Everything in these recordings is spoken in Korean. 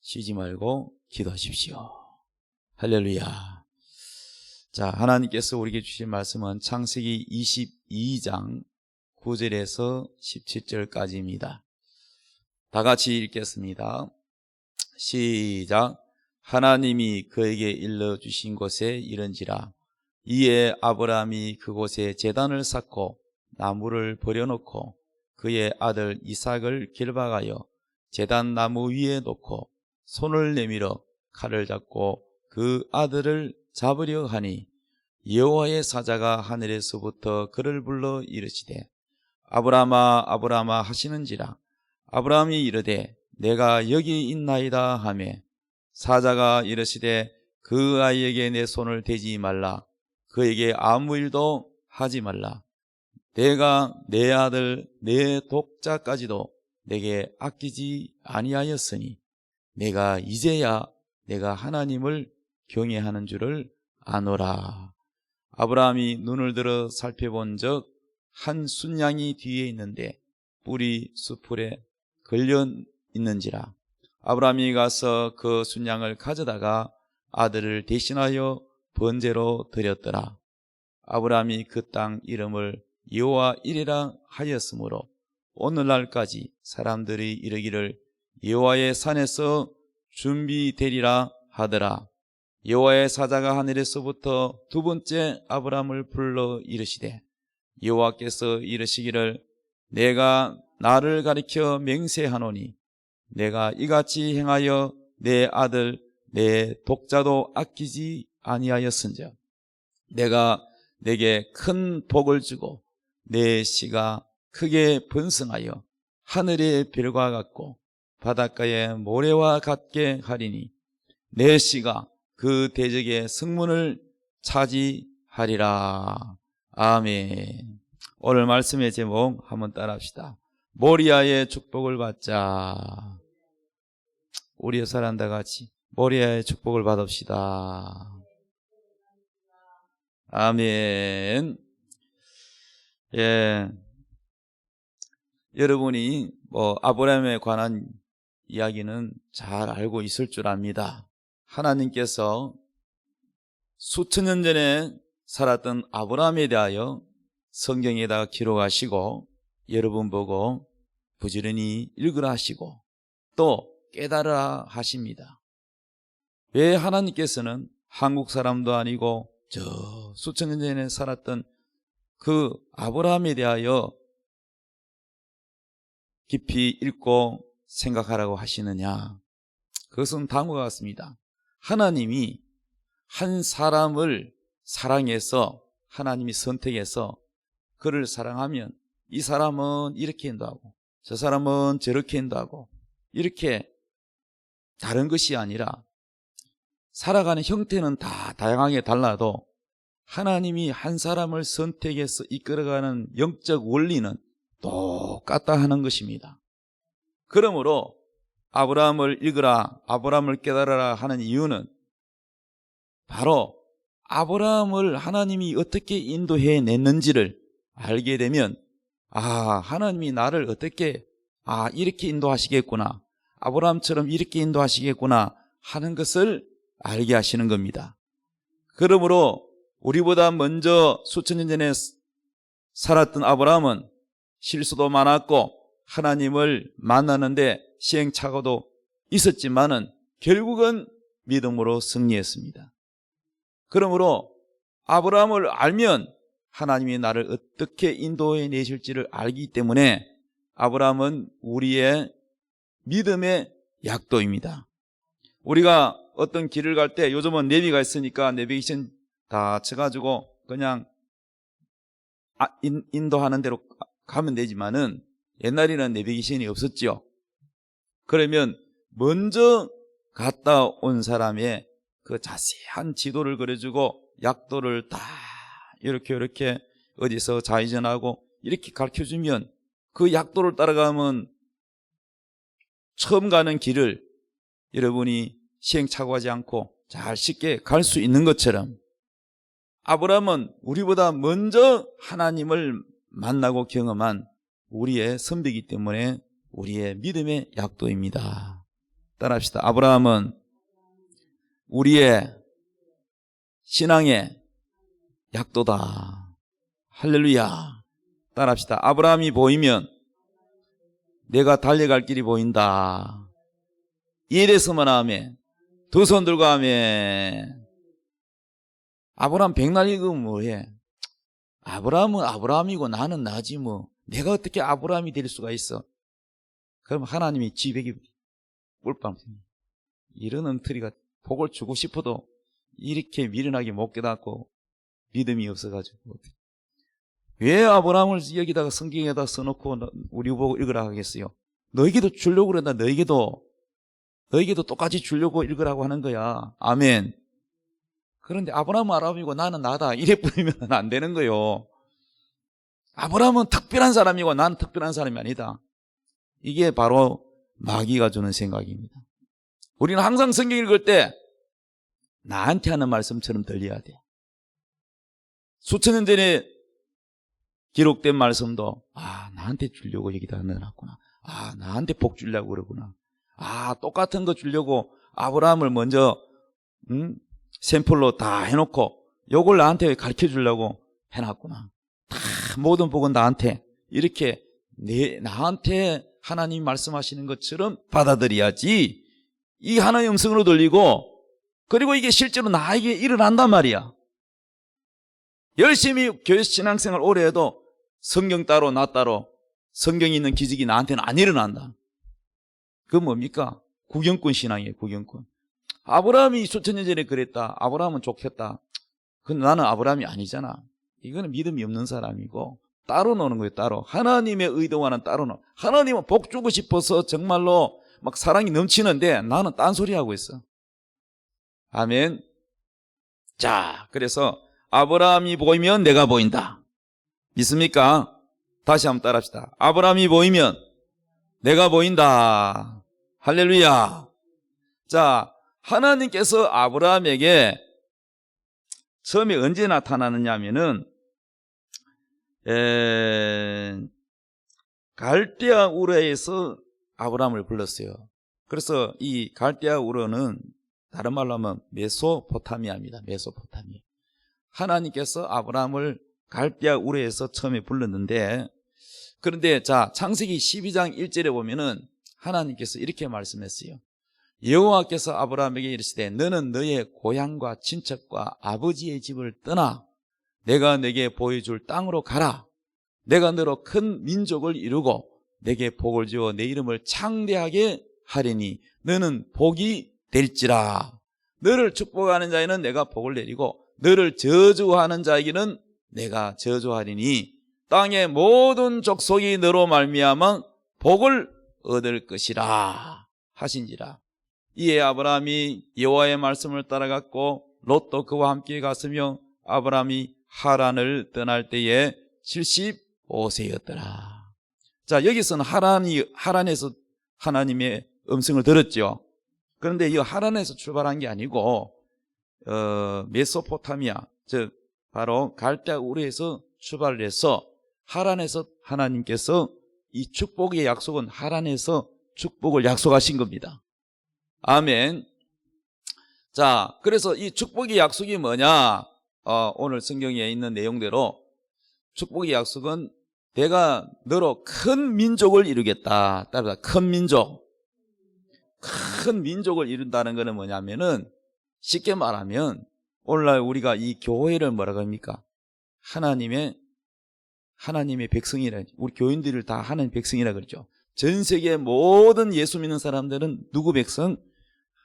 쉬지 말고 기도하십시오. 할렐루야. 자, 하나님께서 우리에게 주신 말씀은 창세기 22장 9절에서 17절까지입니다. 다 같이 읽겠습니다. 시작. 하나님이 그에게 일러주신 곳에 이른지라. 이에 아브라함이 그곳에 제단을 쌓고 나무를 버려놓고 그의 아들 이삭을 길박하여 제단 나무 위에 놓고 손을 내밀어 칼을 잡고 그 아들을 잡으려 하니 여호와의 사자가 하늘에서부터 그를 불러 이르시되 아브라함아 아브라함아 하시는지라. 아브라함이 이르되 내가 여기 있나이다 하며 사자가 이르시되 그 아이에게 내 손을 대지 말라. 그에게 아무 일도 하지 말라. 내가 내 아들 내 독자까지도 내게 아끼지 아니하였으니 내가 이제야 내가 하나님을 경외하는 줄을 아노라. 아브라함이 눈을 들어 살펴본 적 한 순양이 뒤에 있는데 뿔이 수풀에 걸려 있는지라. 아브라함이 가서 그 순양을 가져다가 아들을 대신하여 번제로 드렸더라. 아브라함이 그 땅 이름을 여호와 이레라 하였으므로 오늘날까지 사람들이 이르기를 여호와의 산에서 준비되리라 하더라. 여호와의 사자가 하늘에서부터 두 번째 아브라함을 불러 이르시되 여호와께서 이르시기를 내가 나를 가리켜 맹세하노니 내가 이같이 행하여 내 아들 내 독자도 아끼지 아니하였은즉 내가 내게 큰 복을 주고 내 씨가 크게 번성하여 하늘의 별과 같고 바닷가의 모래와 같게 하리니 내 씨가 그 대적의 승문을 차지하리라. 아멘. 오늘 말씀의 제목 한번 따라합시다. 모리아의 축복을 받자. 우리 사람 다 같이 모리아의 축복을 받읍시다. 아멘. 예. 여러분이 아브라함에 관한 이야기는 잘 알고 있을 줄 압니다. 하나님께서 수천 년 전에 살았던 아브라함에 대하여 성경에다가 기록하시고 여러분 보고 부지런히 읽으라 하시고 또 깨달으라 하십니다. 왜 하나님께서는 한국 사람도 아니고 저 수천 년 전에 살았던 그 아브라함에 대하여 깊이 읽고 생각하라고 하시느냐? 그것은 다음과 같습니다. 하나님이 한 사람을 사랑해서 하나님이 선택해서 그를 사랑하면 이 사람은 이렇게 인도하고 저 사람은 저렇게 인도하고 이렇게 다른 것이 아니라 살아가는 형태는 다 다양하게 달라도 하나님이 한 사람을 선택해서 이끌어가는 영적 원리는 똑같다 하는 것입니다. 그러므로 아브라함을 읽으라, 아브라함을 깨달아라 하는 이유는 바로 아브라함을 하나님이 어떻게 인도해 냈는지를 알게 되면 하나님이 나를 어떻게 이렇게 인도하시겠구나, 아브라함처럼 이렇게 인도하시겠구나 하는 것을 알게 하시는 겁니다. 그러므로 우리보다 먼저 수천 년 전에 살았던 아브라함은 실수도 많았고 하나님을 만나는데 시행착오도 있었지만은 결국은 믿음으로 승리했습니다. 그러므로 아브라함을 알면 하나님이 나를 어떻게 인도해 내실지를 알기 때문에 아브라함은 우리의 믿음의 약도입니다. 우리가 어떤 길을 갈 때 요즘은 내비가 있으니까 내비게이션 다 쳐가지고 그냥 인도하는 대로 가면 되지만은 옛날에는 내비게이션이 없었죠. 그러면 먼저 갔다 온 사람의 그 자세한 지도를 그려주고 약도를 다 이렇게 어디서 좌회전하고 이렇게 가르쳐주면 그 약도를 따라가면 처음 가는 길을 여러분이 시행착오하지 않고 잘 쉽게 갈 수 있는 것처럼 아브라함은 우리보다 먼저 하나님을 만나고 경험한 우리의 선비이기 때문에 우리의 믿음의 약도입니다. 따라합시다. 아브라함은 우리의 신앙의 약도다. 할렐루야. 따라합시다. 아브라함이 보이면 내가 달려갈 길이 보인다. 이에 대해서만 아멘. 두 손 들고 아멘. 아브라함 백날 읽으면 뭐해? 아브라함은 아브라함이고 나는 나지 뭐. 내가 어떻게 아브라함이 될 수가 있어? 그럼 하나님이 지백이 꿀밤. 이런 엉터리가 복을 주고 싶어도 이렇게 미련하게 못 깨닫고 믿음이 없어가지고. 왜 아브라함을 여기다가 성경에다 써놓고 우리 보고 읽으라 하겠어요? 너에게도 주려고 그런다. 너에게도 똑같이 주려고 읽으라고 하는 거야. 아멘. 그런데 아브라함은 아브라함이고 나는 나다. 이래 뿌리면 안 되는 거요. 아브라함은 특별한 사람이고 나는 특별한 사람이 아니다. 이게 바로 마귀가 주는 생각입니다. 우리는 항상 성경 읽을 때 나한테 하는 말씀처럼 들려야 돼. 수천 년 전에 기록된 말씀도 나한테 주려고 여기다 넣어놨구나. 나한테 복 주려고 그러구나. 똑같은 거 주려고 아브라함을 먼저 샘플로 다 해놓고 요걸 나한테 가르쳐 주려고 해놨구나. 다 모든 복은 나한테 이렇게 나한테 하나님 말씀하시는 것처럼 받아들여야지. 이 하나의 음성으로 들리고 그리고 이게 실제로 나에게 일어난단 말이야. 열심히 교회 신앙생활 오래 해도 성경 따로 나 따로 성경이 있는 기적이 나한테는 안 일어난다. 그건 뭡니까? 구경꾼 신앙이에요. 구경꾼. 아브라함이 수천 년 전에 그랬다. 아브라함은 좋겠다. 근데 나는 아브라함이 아니잖아. 이거는 믿음이 없는 사람이고 따로 노는 거예요. 따로. 하나님의 의도와는 따로 노. 하나님은 복 주고 싶어서 정말로 막 사랑이 넘치는데 나는 딴소리 하고 있어. 아멘. 자, 그래서 아브라함이 보이면 내가 보인다. 믿습니까? 다시 한번 따라합시다. 아브라함이 보이면 내가 보인다. 할렐루야. 자, 하나님께서 아브라함에게 처음에 언제 나타나느냐 하면은 갈대아 우르에서 아브라함을 불렀어요. 그래서 이 갈대아 우르는 다른 말로 하면 메소포타미아입니다. 메소포타미아. 하나님께서 아브라함을 갈대아 우르에서 처음에 불렀는데, 그런데 자, 창세기 12장 1절에 보면은 하나님께서 이렇게 말씀했어요. 여호와께서 아브라함에게 이르시되 너는 너의 고향과 친척과 아버지의 집을 떠나 내가 내게 보여줄 땅으로 가라. 내가 너로 큰 민족을 이루고 내게 복을 주어 내 이름을 창대하게 하리니 너는 복이 될지라. 너를 축복하는 자에는 내가 복을 내리고 너를 저주하는 자에게는 내가 저주하리니 땅의 모든 족속이 너로 말미암아 복을 얻을 것이라 하신지라. 이에 아브라함이 여호와의 말씀을 따라갔고 롯도 그와 함께 갔으며 아브라함이 하란을 떠날 때에 75세였더라. 자, 여기서는 하란에서 하나님의 음성을 들었죠. 그런데 이 하란에서 출발한 게 아니고 메소포타미아, 즉 바로 갈대아 우르에서 출발을 해서 하란에서 하나님께서 이 축복의 약속은 하란에서 축복을 약속하신 겁니다. 아멘. 자, 그래서 이 축복의 약속이 뭐냐? 오늘 성경에 있는 내용대로 축복의 약속은 내가 너로 큰 민족을 이루겠다. 따라서 큰 민족. 큰 민족을 이룬다는 것은 뭐냐면은 쉽게 말하면 오늘날 우리가 이 교회를 뭐라고 합니까? 하나님의 백성이라, 우리 교인들을 다 하나님 백성이라 그러죠. 전 세계 모든 예수 믿는 사람들은 누구 백성?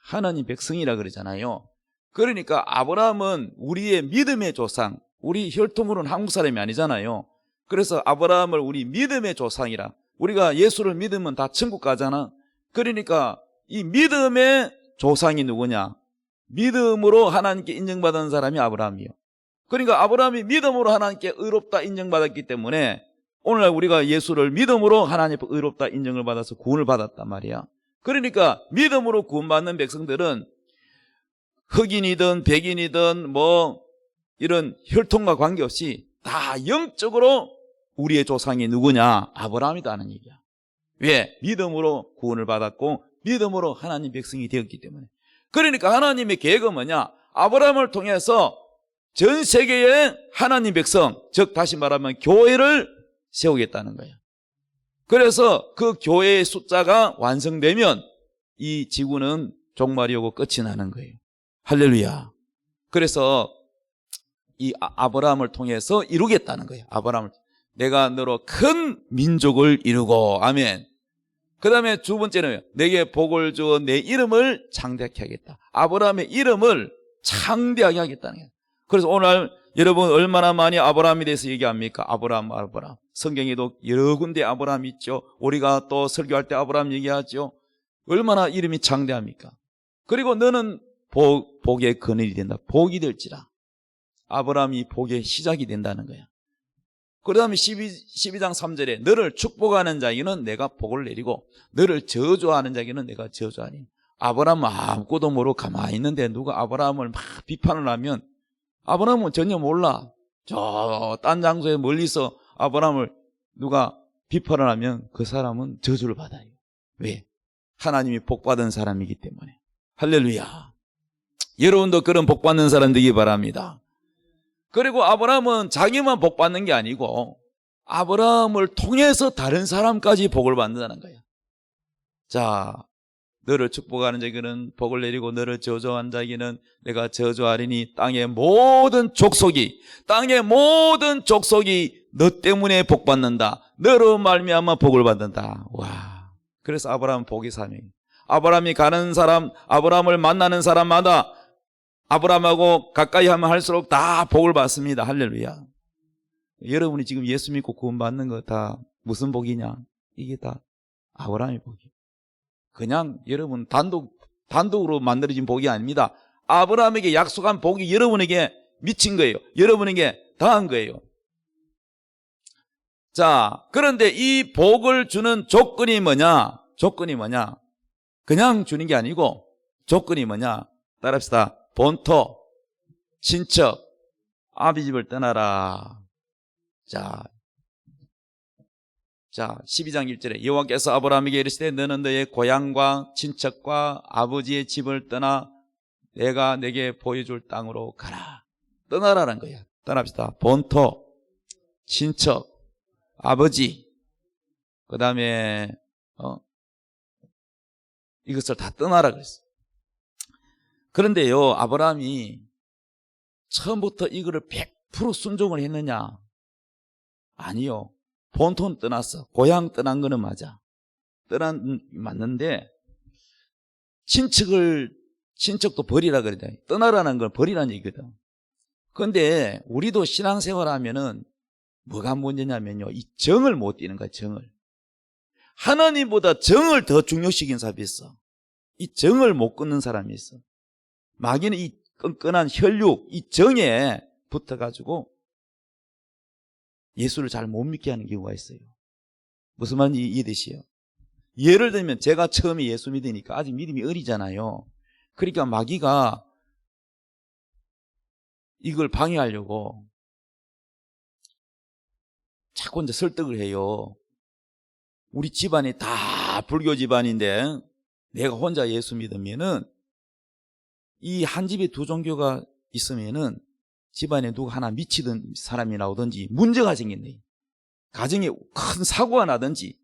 하나님 백성이라 그러잖아요. 그러니까 아브라함은 우리의 믿음의 조상, 우리 혈통으로는 한국 사람이 아니잖아요. 그래서 아브라함을 우리 믿음의 조상이라, 우리가 예수를 믿으면 다 천국 가잖아. 그러니까 이 믿음의 조상이 누구냐? 믿음으로 하나님께 인정받은 사람이 아브라함이요. 그러니까 아브라함이 믿음으로 하나님께 의롭다 인정받았기 때문에 오늘날 우리가 예수를 믿음으로 하나님 앞에 의롭다 인정을 받아서 구원을 받았단 말이야. 그러니까 믿음으로 구원받는 백성들은 흑인이든 백인이든 뭐 이런 혈통과 관계없이 다 영적으로 우리의 조상이 누구냐? 아브라함이다는 얘기야. 왜? 믿음으로 구원을 받았고 믿음으로 하나님 백성이 되었기 때문에. 그러니까 하나님의 계획은 뭐냐? 아브라함을 통해서 전 세계의 하나님 백성, 즉 다시 말하면 교회를 세우겠다는 거예요. 그래서 그 교회의 숫자가 완성되면 이 지구는 종말이 오고 끝이 나는 거예요. 할렐루야. 그래서 이 아브라함을 통해서 이루겠다는 거예요. 아브라함을, 내가 너로 큰 민족을 이루고, 아멘. 그 다음에 두 번째는 내게 복을 주어 내 이름을 창대하게 하겠다. 아브라함의 이름을 창대하게 하겠다는 거예요. 그래서 오늘 여러분 얼마나 많이 아브라함에 대해서 얘기합니까? 아브라함. 성경에도 여러 군데 아브라함 있죠. 우리가 또 설교할 때 아브라함 얘기하죠. 얼마나 이름이 창대합니까? 그리고 너는 복의 근원이 된다. 복이 될지라. 아브라함이 복의 시작이 된다는 거야. 그 다음에 12장 3절에 너를 축복하는 자에게는 내가 복을 내리고 너를 저주하는 자에게는 내가 저주하니. 아브라함은 아무것도 모르고 가만히 있는데 누가 아브라함을 막 비판을 하면 아브라함은 전혀 몰라. 저 딴 장소에 멀리서 아브라함을 누가 비판을 하면 그 사람은 저주를 받아요. 왜? 하나님이 복받은 사람이기 때문에. 할렐루야. 여러분도 그런 복받는 사람 되기 바랍니다. 그리고 아브라함은 자기만 복받는 게 아니고 아브라함을 통해서 다른 사람까지 복을 받는다는 거예요. 자, 너를 축복하는 자에게는 복을 내리고 너를 저주한 자에게는 내가 저주하리니 땅의 모든 족속이 너 때문에 복받는다. 너로 말미암아 복을 받는다. 와, 그래서 아브라함은 복의 사명. 아브라함이 가는 사람, 아브라함을 만나는 사람마다 아브라함하고 가까이 하면 할수록 다 복을 받습니다. 할렐루야. 여러분이 지금 예수 믿고 구원 받는 거 다 무슨 복이냐? 이게 다 아브라함의 복이에요. 그냥 여러분 단독으로 만들어진 복이 아닙니다. 아브라함에게 약속한 복이 여러분에게 미친 거예요. 여러분에게 당한 거예요. 자, 그런데 이 복을 주는 조건이 뭐냐? 그냥 주는 게 아니고 조건이 뭐냐? 따라합시다. 본토, 친척, 아비 집을 떠나라. 자, 12장 1절에 여호와께서 아브라함에게 이르시되 너는 너의 고향과 친척과 아버지의 집을 떠나 내가 내게 보여줄 땅으로 가라. 떠나라는 거야. 떠납시다. 본토, 친척, 아버지, 그 다음에 이것을 다 떠나라 그랬어. 그런데요, 아브라함이 처음부터 이거를 100% 순종을 했느냐? 아니요. 본토는 떠났어. 고향 떠난 거는 맞아. 맞는데 친척도 버리라 그러다. 떠나라는 걸 버리라는 얘기거든. 그런데 우리도 신앙생활 하면은 뭐가 문제냐면요, 이 정을 못 띄는 거야. 정을. 하나님보다 정을 더 중요시킨 사람이 있어. 이 정을 못 끊는 사람이 있어. 마귀는 이 끈끈한 혈육, 이 정에 붙어가지고 예수를 잘 못 믿게 하는 경우가 있어요. 무슨 말인지 이해되시요? 예를 들면 제가 처음에 예수 믿으니까 아직 믿음이 어리잖아요. 그러니까 마귀가 이걸 방해하려고 자꾸 이제 설득을 해요. 우리 집안이 다 불교 집안인데 내가 혼자 예수 믿으면은 이 한 집에 두 종교가 있으면은 집안에 누가 하나 미치던 사람이 나오든지 문제가 생긴대. 가정에 큰 사고가 나든지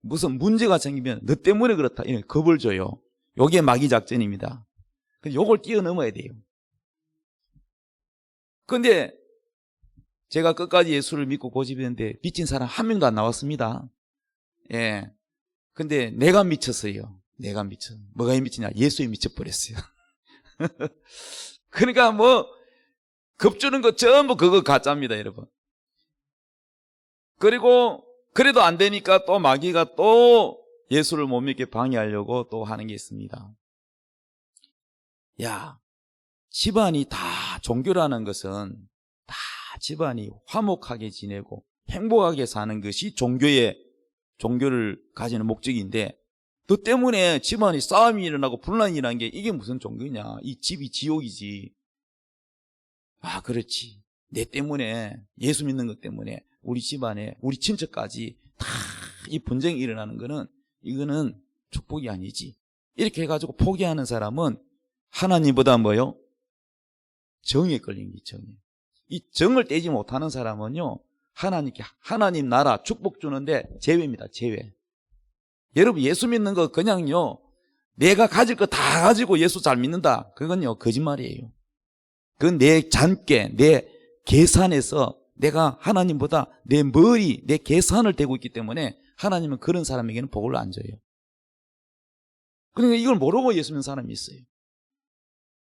무슨 문제가 생기면 너 때문에 그렇다 이런 겁을 줘요. 요게 마귀 작전입니다. 요걸 뛰어넘어야 돼요. 근데 제가 끝까지 예수를 믿고 고집했는데 미친 사람 한 명도 안 나왔습니다. 예. 근데 내가 미쳤어요. 내가 미쳐. 뭐가 미치냐? 예수에 미쳐버렸어요. 그러니까 겁주는 거 전부 그거 가짜입니다, 여러분. 그리고 그래도 안 되니까 또 마귀가 또 예수를 못 믿게 방해하려고 또 하는 게 있습니다. 야, 집안이 다 종교라는 것은 다 집안이 화목하게 지내고 행복하게 사는 것이 종교를 가지는 목적인데 너 때문에 집안이 싸움이 일어나고 분란이 일어나는 게 이게 무슨 종교냐? 이 집이 지옥이지. 아, 그렇지. 내 때문에, 예수 믿는 것 때문에 우리 집안에 우리 친척까지 다 이 분쟁이 일어나는 거는 이거는 축복이 아니지. 이렇게 해가지고 포기하는 사람은 하나님보다 뭐요? 정에 걸린 게 정에. 이 정을 떼지 못하는 사람은요, 하나님 나라 축복 주는데 제외입니다. 제외. 여러분 예수 믿는 거 그냥요, 내가 가질 거 다 가지고 예수 잘 믿는다, 그건요 거짓말이에요. 그건 내 잔꾀, 내 계산에서 내가 하나님보다 내 머리, 내 계산을 대고 있기 때문에 하나님은 그런 사람에게는 복을 안 줘요. 그러니까 이걸 모르고 예수 믿는 사람이 있어요.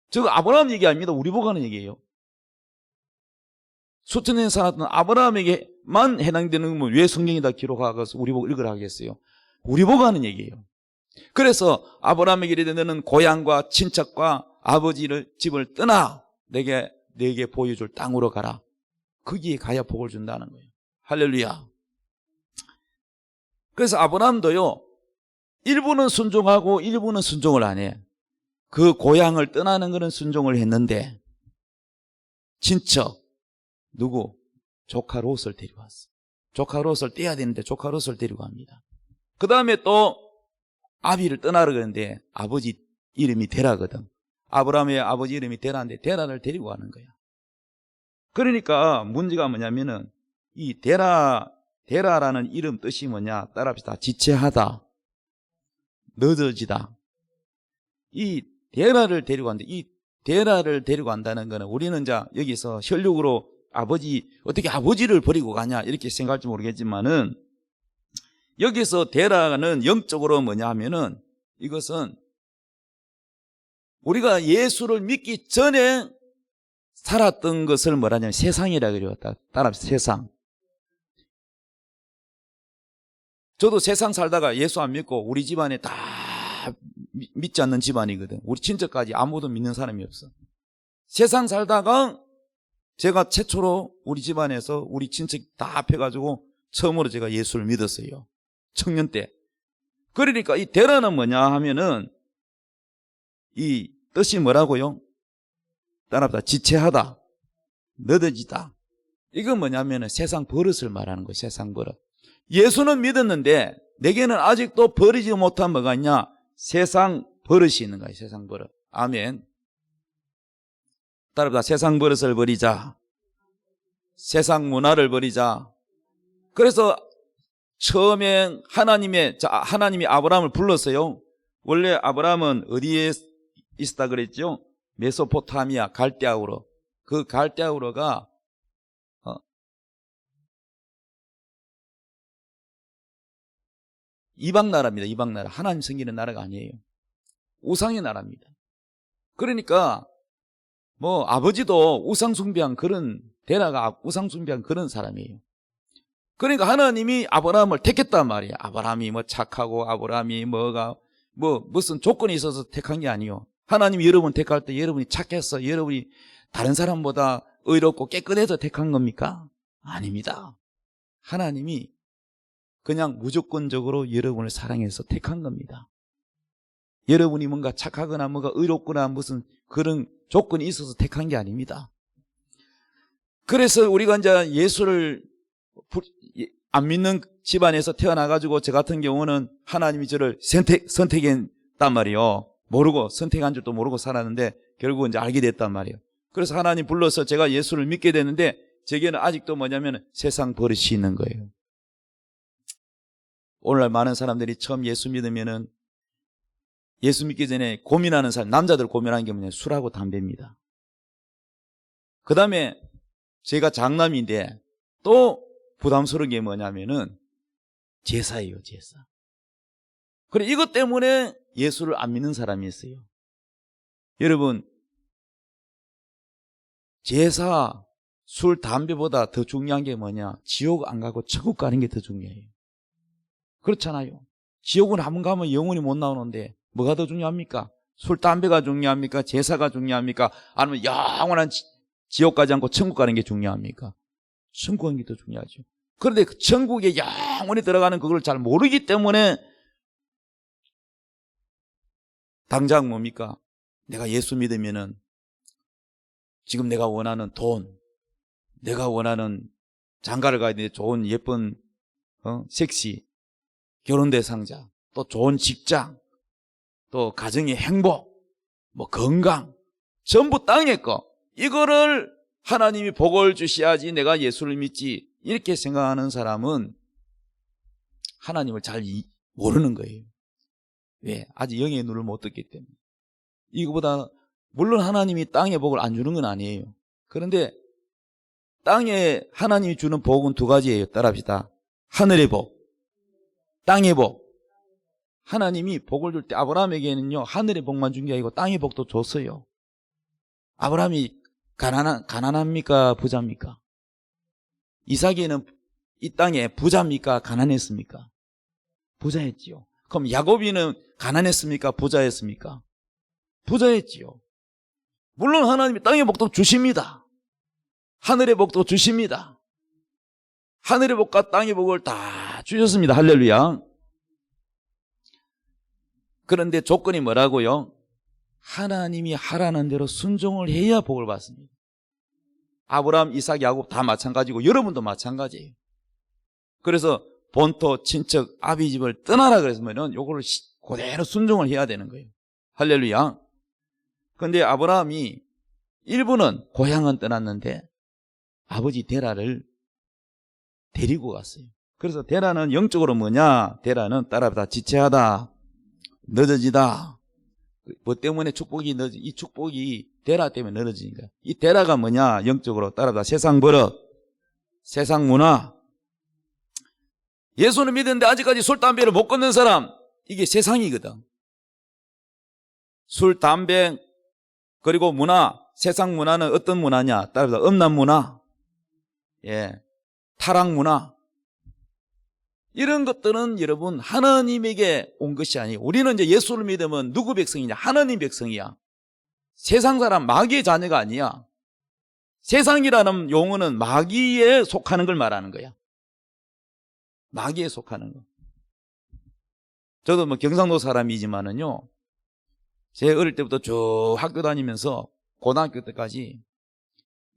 저거 아브라함 얘기 아닙니다. 우리 보고 하는 얘기예요. 수천 년 살았던 아브라함에게만 해당되는 건 왜 성경에다 기록하고 우리 보고 읽으라 하겠어요? 우리 보고 하는 얘기예요. 그래서 아브라함에게 이르되 너는 고향과 친척과 아버지를 집을 떠나 내게 보여줄 땅으로 가라. 거기에 가야 복을 준다는 거예요. 할렐루야. 그래서 아브라함도요, 일부는 순종하고 일부는 순종을 안 해. 그 고향을 떠나는 것은 순종을 했는데 친척 누구? 조카 롯을 데려왔어. 조카 롯을 떼야 되는데 조카 롯을 데리고 갑니다. 그 다음에 또 아비를 떠나려 그러는데 아버지 이름이 데라거든. 아브라함의 아버지 이름이 데라인데 데라를 데리고 가는 거야. 그러니까 문제가 뭐냐면은 이 데라라는 이름 뜻이 뭐냐? 따라합시다. 지체하다, 늦어지다. 이 데라를 데리고 간다. 이 데라를 데리고 간다는 거는 우리는 자 여기서 혈육으로 어떻게 아버지를 버리고 가냐 이렇게 생각할지 모르겠지만은, 여기서 데라는 영적으로 뭐냐 하면은 이것은 우리가 예수를 믿기 전에 살았던 것을 뭐라냐면 세상이라 그래요. 따라합시다. 세상. 저도 세상 살다가 예수 안 믿고 우리 집안에 다 믿지 않는 집안이거든. 우리 친척까지 아무도 믿는 사람이 없어. 세상 살다가 제가 최초로 우리 집안에서 우리 친척 다 합해가지고 처음으로 제가 예수를 믿었어요. 청년 때. 그러니까 이 데라는 뭐냐 하면은 이 뜻이 뭐라고요? 따라합시다. 지체하다, 늦어지다. 이건 뭐냐면은 세상 버릇을 말하는 거예요. 세상 버릇. 예수는 믿었는데 내게는 아직도 버리지 못한 뭐가 있냐? 세상 버릇이 있는 거예요. 세상 버릇. 아멘. 따라합시다. 세상 버릇을 버리자. 세상 문화를 버리자. 그래서 처음에 하나님이 아브라함을 불렀어요. 원래 아브라함은 어디에 있었다 그랬죠? 메소포타미아, 갈대아우로. 그 갈대아우로가 이방 나라입니다. 이방 나라. 하나님 섬기는 나라가 아니에요. 우상의 나라입니다. 그러니까 뭐 아버지도 데라가 우상 숭배한 그런 사람이에요. 그러니까 하나님이 아브라함을 택했단 말이에요. 아브라함이 뭐 착하고 아브라함이 무슨 조건이 있어서 택한 게 아니에요. 하나님이 여러분 택할 때 여러분이 착해서 여러분이 다른 사람보다 의롭고 깨끗해서 택한 겁니까? 아닙니다. 하나님이 그냥 무조건적으로 여러분을 사랑해서 택한 겁니다. 여러분이 뭔가 착하거나 뭔가 의롭거나 무슨 그런 조건이 있어서 택한 게 아닙니다. 그래서 우리가 이제 예수를 안 믿는 집안에서 태어나가지고 저 같은 경우는 하나님이 저를 선택했단 말이에요. 선택한 줄도 모르고 살았는데 결국 이제 알게 됐단 말이에요. 그래서 하나님 불러서 제가 예수를 믿게 됐는데 제게는 아직도 뭐냐면 세상 버릇이 있는 거예요. 오늘날 많은 사람들이 처음 예수 믿으면은 예수 믿기 전에 고민하는 사람, 남자들 고민하는 게 뭐냐면 술하고 담배입니다. 그 다음에 제가 장남인데 또 부담스러운 게 뭐냐면은 제사예요, 제사. 그래, 이것 때문에 예수를 안 믿는 사람이 있어요. 여러분, 제사, 술, 담배보다 더 중요한 게 뭐냐? 지옥 안 가고 천국 가는 게 더 중요해요. 그렇잖아요. 지옥은 한 번 가면 영원히 못 나오는데 뭐가 더 중요합니까? 술, 담배가 중요합니까? 제사가 중요합니까? 아니면 영원한 지옥 가지 않고 천국 가는 게 중요합니까? 천국 가는 게 더 중요하죠. 그런데 그 천국에 영원히 들어가는 그걸 잘 모르기 때문에 당장 뭡니까? 내가 예수 믿으면은 지금 내가 원하는 돈, 내가 원하는 장가를 가야 되는데 좋은 예쁜 섹시, 결혼 대상자, 또 좋은 직장, 또 가정의 행복, 뭐 건강, 전부 땅의 거. 이거를 하나님이 복을 주셔야지 내가 예수를 믿지. 이렇게 생각하는 사람은 하나님을 잘 모르는 거예요. 왜? 아직 영의 눈을 못 떴기 때문에. 이거보다 물론 하나님이 땅의 복을 안 주는 건 아니에요. 그런데 땅에 하나님이 주는 복은 두 가지예요. 따라합시다. 하늘의 복, 땅의 복. 하나님이 복을 줄 때 아브라함에게는요, 하늘의 복만 준 게 아니고 땅의 복도 줬어요. 아브라함이 가난합니까? 부자입니까? 이삭에는 이 땅에 부자입니까? 가난했습니까? 부자였지요. 그럼 야곱이는 가난했습니까? 부자였습니까? 부자였지요. 물론 하나님이 땅의 복도 주십니다. 하늘의 복도 주십니다. 하늘의 복과 땅의 복을 다 주셨습니다. 할렐루야. 그런데 조건이 뭐라고요? 하나님이 하라는 대로 순종을 해야 복을 받습니다. 아브라함, 이삭, 야곱 다 마찬가지고 여러분도 마찬가지예요. 그래서 본토, 친척, 아비 집을 떠나라 그랬으면 요거를 그대로 순종을 해야 되는 거예요. 할렐루야. 그런데 아브라함이 일부는 고향은 떠났는데 아버지 데라를 데리고 갔어요. 그래서 데라는 영적으로 뭐냐? 데라는 따라다 지체하다, 늦어지다. 뭐 때문에 축복이 이 축복이 데라 때문에 늦어지니까. 이 데라가 뭐냐? 영적으로 따라다 세상 버릇, 세상 문화. 예수는 믿었는데 아직까지 술, 담배를 못 끊는 사람, 이게 세상이거든. 술, 담배, 그리고 문화, 세상 문화는 어떤 문화냐? 따라다 음란 문화, 타락 문화. 이런 것들은 여러분 하나님에게 온 것이 아니에요. 우리는 이제 예수를 믿으면 누구 백성이냐? 하나님 백성이야. 세상 사람, 마귀의 자녀가 아니야. 세상이라는 용어는 마귀에 속하는 걸 말하는 거야. 마귀에 속하는 거. 저도 뭐 경상도 사람이지만은요, 제 어릴 때부터 쭉 학교 다니면서 고등학교 때까지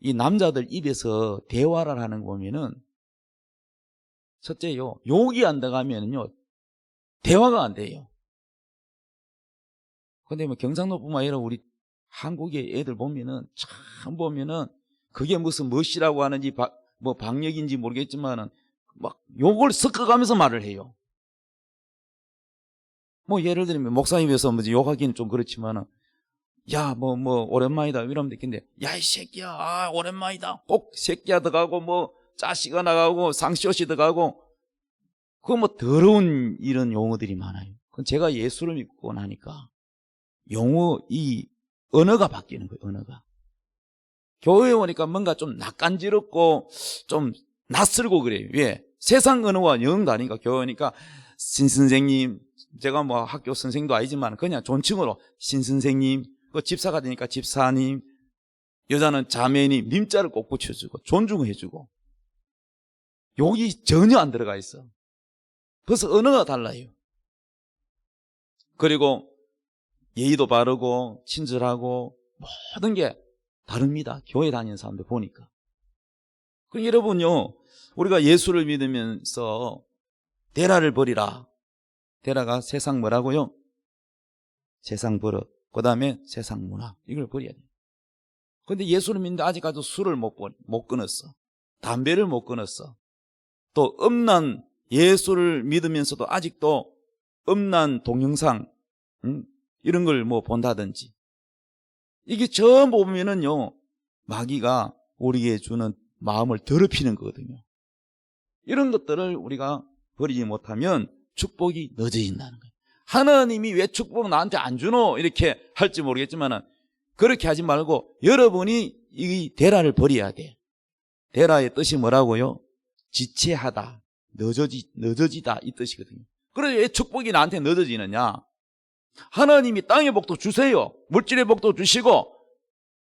이 남자들 입에서 대화를 하는 거 보면은 첫째요, 욕이 안 들어가면은요, 대화가 안 돼요. 근데 뭐 경상도뿐만 아니라 우리 한국의 애들 보면은, 참 보면은, 그게 무슨 멋이라고 하는지, 뭐 박력인지 모르겠지만은, 막 욕을 섞어가면서 말을 해요. 뭐 예를 들면, 목사님에서 뭐 욕하기는 좀 그렇지만은, 야, 오랜만이다. 이러면 되겠는데, 야, 이 새끼야, 아, 오랜만이다. 꼭 새끼야 들어가고, 뭐, 짜시가 나가고, 상시옷이 들어가고, 그거 뭐 더러운 이런 용어들이 많아요. 그건 제가 예수를 믿고 나니까, 이 언어가 바뀌는 거예요, 언어가. 교회에 오니까 뭔가 좀 낯간지럽고, 좀 낯설고 그래요. 왜? 세상 언어와 영 다니까 교회 오니까, 신선생님, 제가 뭐 학교 선생도 아니지만, 그냥 존칭으로, 신선생님, 그 집사가 되니까 집사님, 여자는 자매님, 님자를 꼭 붙여주고 존중해주고, 욕이 전혀 안 들어가 있어. 벌써 언어가 달라요. 그리고 예의도 바르고 친절하고 모든 게 다릅니다. 교회 다니는 사람들 보니까. 그럼 여러분요, 우리가 예수를 믿으면서 데라를 버리라. 데라가 세상 뭐라고요? 세상 버릇, 그 다음에 세상 문화, 이걸 버려야 돼요. 그런데 예수를 믿는데 아직까지 술을 못 끊었어. 담배를 못 끊었어. 또 음란, 예수를 믿으면서도 아직도 음란 동영상, 이런 걸 뭐 본다든지. 이게 전부 보면은요, 마귀가 우리에게 주는 마음을 더럽히는 거거든요. 이런 것들을 우리가 버리지 못하면 축복이 늦어진다는 거예요. 하나님이 왜 축복 나한테 안 주노? 이렇게 할지 모르겠지만은, 그렇게 하지 말고 여러분이 이 데라를 버려야 돼. 데라의 뜻이 뭐라고요? 지체하다, 늦어지다, 이 뜻이거든요. 그래서 왜 축복이 나한테 늦어지느냐? 하나님이 땅의 복도 주세요. 물질의 복도 주시고,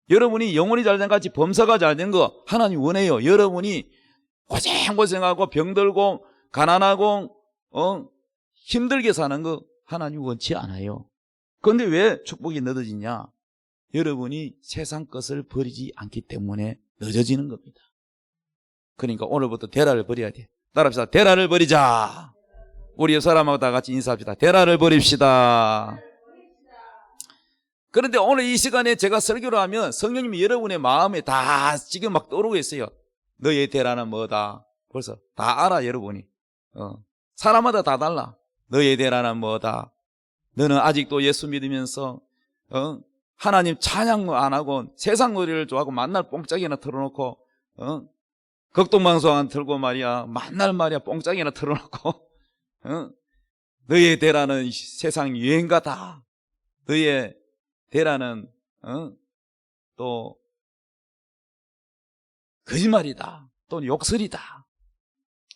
여러분이 영혼이 잘된 같이 범사가 잘된 거 하나님 원해요. 여러분이 고생하고 병들고 가난하고 힘들게 사는 거 하나님 원치 않아요. 그런데 왜 축복이 늦어지냐? 여러분이 세상 것을 버리지 않기 때문에 늦어지는 겁니다. 그러니까 오늘부터 데라를 버려야 돼. 따라합시다. 데라를 버리자. 우리 사람하고 다 같이 인사합시다. 데라를 버립시다. 그런데 오늘 이 시간에 제가 설교를 하면 성령님이 여러분의 마음에 다 지금 막 떠오르고 있어요. 너의 대라는 뭐다. 벌써 다 알아, 여러분이. 사람마다 다 달라. 너의 대라는 뭐다. 너는 아직도 예수 믿으면서 하나님 찬양 안 하고 세상 노래를 좋아하고 만날 뽕짝이나 틀어놓고 극동방송 안 틀고 말이야 만날 말이야 뽕짝이나 틀어놓고 너의 대라는 세상 유행가다. 너의 대라는 또 거짓말이다. 또는 욕설이다.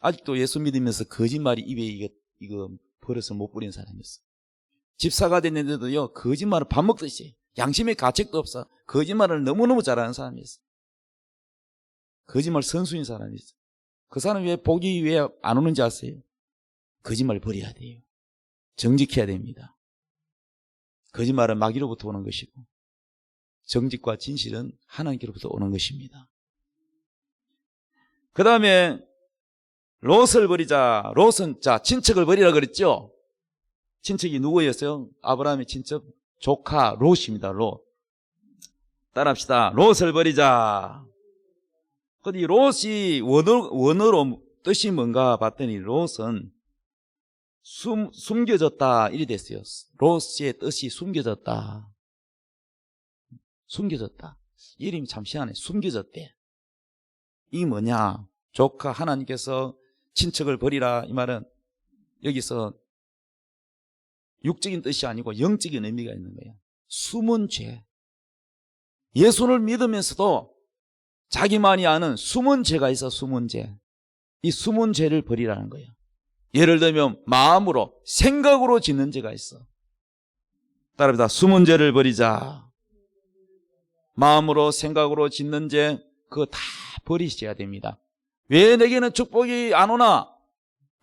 아직도 예수 믿으면서 거짓말이 입에 이거 버릇을 못 부린 사람이 있어. 집사가 됐는데도요 거짓말을 밥 먹듯이 양심의 가책도 없어. 거짓말을 너무너무 잘하는 사람이 있어. 거짓말 선수인 사람이 있어. 그 사람 왜 복이 왜 안 오는지 아세요? 거짓말 버려야 돼요. 정직해야 됩니다. 거짓말은 마귀로부터 오는 것이고 정직과 진실은 하나님께로부터 오는 것입니다. 그 다음에 롯을 버리자. 롯은 자 친척을 버리라 그랬죠. 친척이 누구였어요? 아브라함의 친척 조카 롯입니다. 롯. 따라합시다. 롯을 버리자. 근데 롯이 원어로 뜻이 뭔가 봤더니 롯은 숨겨졌다 이리 됐어요. 롯의 뜻이 숨겨졌다. 숨겨졌다. 이름이 참 희한해. 숨겨졌대. 이 뭐냐? 조카 하나님께서 친척을 버리라 이 말은 여기서 육적인 뜻이 아니고 영적인 의미가 있는 거예요. 숨은 죄. 예수를 믿으면서도 자기만이 아는 숨은 죄가 있어. 숨은 죄. 이 숨은 죄를 버리라는 거예요. 예를 들면 마음으로 생각으로 짓는 죄가 있어. 따라합니다. 숨은 죄를 버리자. 마음으로 생각으로 짓는 죄 그거 다 버리셔야 됩니다. 왜 내게는 축복이 안 오나?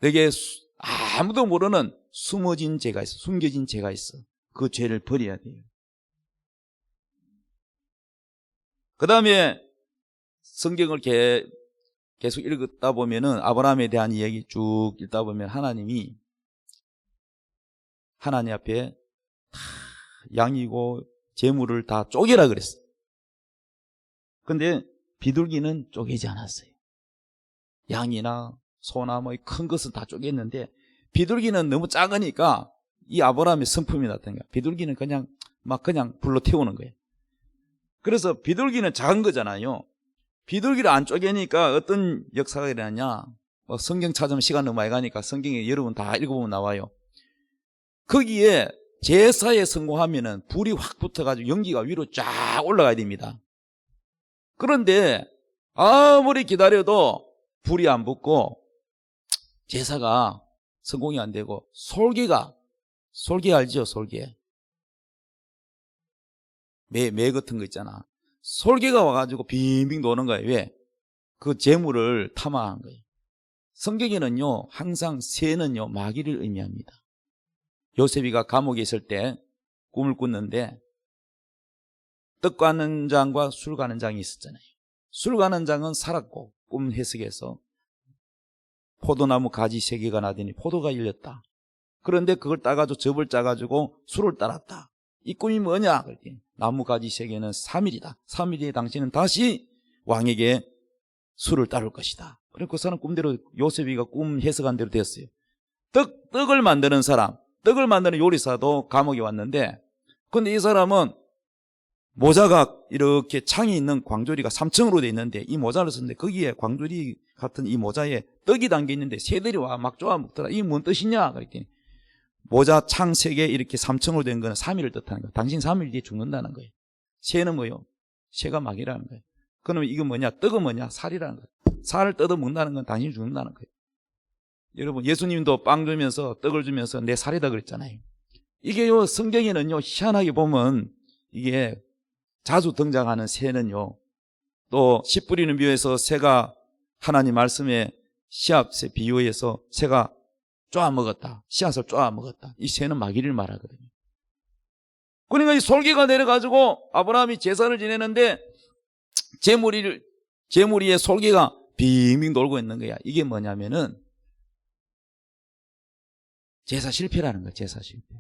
내게 아무도 모르는 숨어진 죄가 있어. 숨겨진 죄가 있어. 그 죄를 버려야 돼요. 그 다음에 성경을 계속 읽다 보면은 아브라함에 대한 이야기 쭉 읽다 보면 하나님이 하나님 앞에 다 양이고 재물을 다 쪼개라 그랬어. 근데 비둘기는 쪼개지 않았어요. 양이나 소나 뭐 큰 것은 다 쪼갰는데 비둘기는 너무 작으니까 이 아브라함의 성품이 나타난 거야. 비둘기는 그냥 불러 태우는 거예요. 그래서 비둘기는 작은 거잖아요. 비둘기를 안 쪼개니까 어떤 역사가 일어나냐? 성경 찾으면 시간 너무 많이 가니까 성경에 여러분 다 읽어보면 나와요. 거기에 제사에 성공하면은 불이 확 붙어가지고 연기가 위로 쫙 올라가야 됩니다. 그런데 아무리 기다려도 불이 안 붙고 제사가 성공이 안 되고 솔개 알죠? 솔개. 매 같은 거 있잖아. 솔개가 와가지고 빙빙 도는 거예요. 왜? 그 재물을 탐하는 거예요. 성경에는요, 항상 새는요, 마귀를 의미합니다. 요셉이가 감옥에 있을 때 꿈을 꿨는데 떡 가는 장과 술 가는 장이 있었잖아요. 술 가는 장은 살았고 꿈 해석에서 포도나무 가지 3개가 나더니 포도가 열렸다. 그런데 그걸 따가지고 접을 짜가지고 술을 따랐다. 이 꿈이 뭐냐? 그랬더니 나무 가지 3개는 3일이다. 3일 뒤에 당신은 다시 왕에게 술을 따를 것이다. 그래서 그 사람 꿈대로 요셉이가 꿈 해석한 대로 됐어요. 떡을 만드는 사람, 떡을 만드는 요리사도 감옥에 왔는데 근데 이 사람은 모자가 이렇게 창이 있는 광조리가 3층으로 돼 있는데 이 모자를 썼는데 거기에 광조리 같은 이 모자에 떡이 담겨 있는데 새들이 와 막 쪼아 먹더라. 이게 뭔 뜻이냐? 그랬더니 모자 창 3개 이렇게 3층으로 된 거는 3일을 뜻하는 거예요. 당신 3일 뒤에 죽는다는 거예요. 새는 뭐요? 새가 마귀라는 거예요. 그러면 이거 뭐냐? 떡은 뭐냐? 살이라는 거예요. 살을 뜯어 먹는다는 건 당신이 죽는다는 거예요. 여러분 예수님도 빵 주면서 떡을 주면서 내 살이다 그랬잖아요. 이게요 성경에는요 희한하게 보면 이게 자주 등장하는 새는요 또 씨 뿌리는 비유에서 새가 하나님 말씀에 씨앗에 비유해서 새가 쪼아 먹었다. 씨앗을 쪼아 먹었다. 이 새는 마귀를 말하거든요. 그러니까 이 솔개가 내려가지고 아브라함이 제사를 지내는데 제물 위에 솔개가 빙빙 돌고 있는 거야. 이게 뭐냐면은 제사 실패라는 거야. 제사 실패.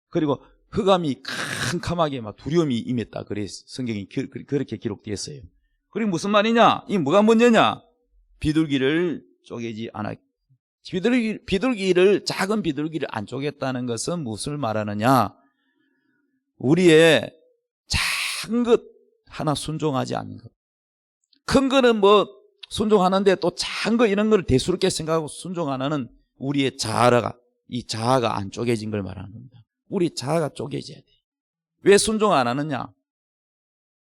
그리고 흑암이 캄캄하게 막 두려움이 임했다. 그래 성경이 그렇게 기록되었어요. 그리고 무슨 말이냐? 이 뭐가 문제냐? 비둘기를 쪼개지 않아. 작은 비둘기를 안 쪼갰다는 것은 무엇을 말하느냐? 우리의 작은 것 하나 순종하지 않는 것. 큰 거는 뭐 순종하는데 또 작은 거 이런 걸 대수롭게 생각하고 순종하는 우리의 이 자아가 안 쪼개진 걸 말하는 겁니다. 우리 자아가 쪼개져야 돼. 왜 순종 안 하느냐?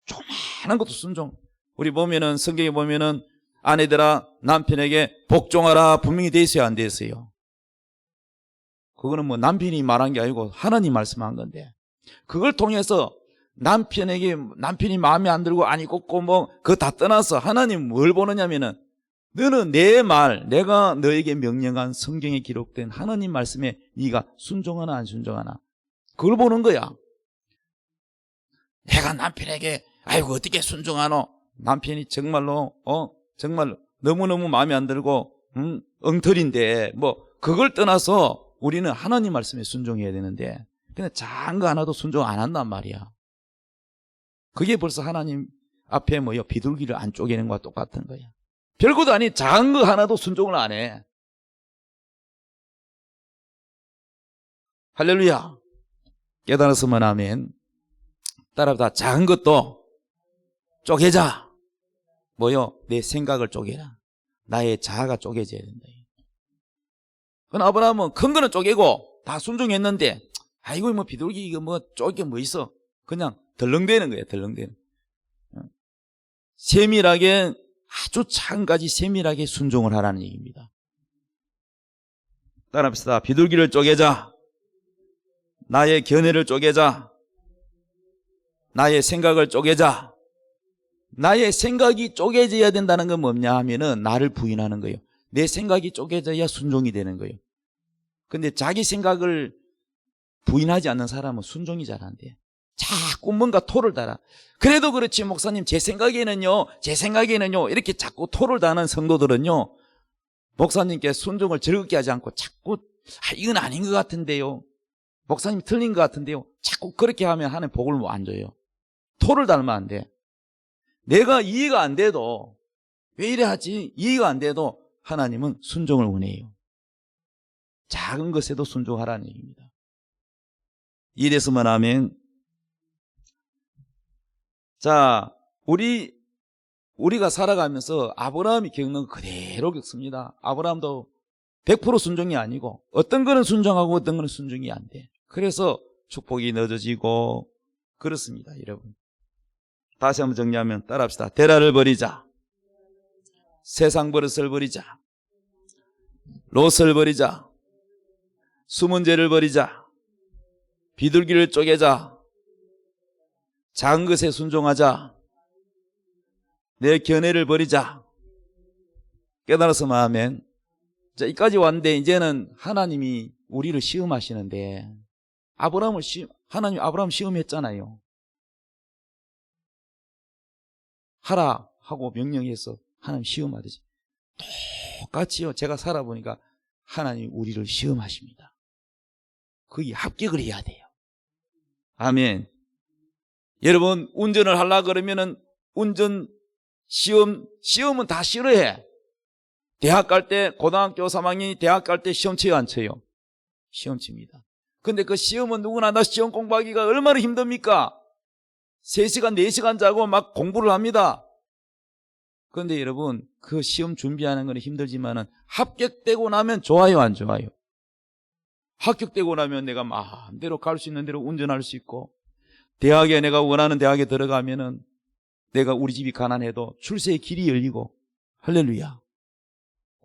조그마한 것도 순종. 우리 보면은 성경에 보면은 아내들아 남편에게 복종하라 분명히 돼 있어요, 안 돼 있어요? 그거는 뭐 남편이 말한 게 아니고 하나님 말씀한 건데, 그걸 통해서 남편이 마음에 안 들고 아니 꽂고 뭐 그거 다 떠나서 하나님 뭘 보느냐면은 너는 내 말, 내가 너에게 명령한 성경에 기록된 하나님 말씀에 네가 순종하나 안 순종하나, 그걸 보는 거야. 내가 남편에게 아이고 어떻게 순종하노? 남편이 정말로 너무너무 마음에 안 들고 엉터리인데 뭐 그걸 떠나서 우리는 하나님 말씀에 순종해야 되는데, 근데 작은 거 하나도 순종 안 한단 말이야. 그게 벌써 하나님 앞에 비둘기를 안 쪼개는 것과 똑같은 거야. 별것도 아닌 작은 거 하나도 순종을 안 해. 할렐루야. 깨달았으면 아멘. 따라다 작은 것도 쪼개자. 내 생각을 쪼개라. 나의 자아가 쪼개져야 된다. 그럼 아브라함은 큰 거는 쪼개고 다 순종했는데, 아이고 뭐 비둘기 이거 뭐 쪼개 뭐 있어. 그냥 덜렁대는 거예요. 덜렁대는. 세밀하게, 아주 작은 가지 세밀하게 순종을 하라는 얘기입니다. 따라합시다. 비둘기를 쪼개자. 나의 견해를 쪼개자. 나의 생각을 쪼개자. 나의 생각이 쪼개져야 된다는 건 뭐냐 하면은 나를 부인하는 거예요. 내 생각이 쪼개져야 순종이 되는 거예요. 근데 자기 생각을 부인하지 않는 사람은 순종이 잘 안 돼. 자꾸 뭔가 토를 달아. 그래도 그렇지 목사님 제 생각에는요 이렇게 자꾸 토를 다는 성도들은요, 목사님께 순종을 즐겁게 하지 않고 자꾸 이건 아닌 것 같은데요, 목사님 틀린 것 같은데요, 자꾸 그렇게 하면 하나님 복을 뭐 안 줘요. 토를 달면 안 돼. 내가 이해가 안 돼도, 왜 이래 하지? 이해가 안 돼도 하나님은 순종을 원해요. 작은 것에도 순종하라는 얘기입니다. 이래서만 하면, 자, 우리가 살아가면서 아브라함이 겪는 거 그대로 겪습니다. 아브라함도 100% 순종이 아니고 어떤 거는 순종하고 어떤 거는 순종이 안 돼. 그래서 축복이 늦어지고 그렇습니다, 여러분. 다시 한번 정리하면 따라합시다. 데라를 버리자. 세상 버릇을 버리자. 롯을 버리자. 숨은 죄를 버리자. 비둘기를 쪼개자. 작은 것에 순종하자. 내 견해를 버리자. 깨달아서만 하면. 자, 여기까지 왔는데 이제는 하나님이 우리를 시험하시는데, 하나님 아브라함 시험했잖아요. 하라 하고 명령해서 하나님 시험하듯이 똑같이요. 제가 살아보니까 하나님 우리를 시험하십니다. 거기 합격을 해야 돼요. 아멘. 여러분 운전을 하려고 그러면은 운전 시험은 다 싫어해. 대학 갈 때 고등학교 3학년이 대학 갈 때 시험 쳐요, 안 쳐요? 시험 칩니다. 근데 그 시험은 누구나 다 시험 공부하기가 얼마나 힘듭니까? 3시간 4시간 자고 막 공부를 합니다. 그런데 여러분 그 시험 준비하는 건 힘들지만은 합격되고 나면 좋아요, 안 좋아요? 합격되고 나면 내가 마음대로 갈 수 있는 대로 운전할 수 있고, 대학에 내가 원하는 대학에 들어가면은 내가 우리 집이 가난해도 출세의 길이 열리고, 할렐루야.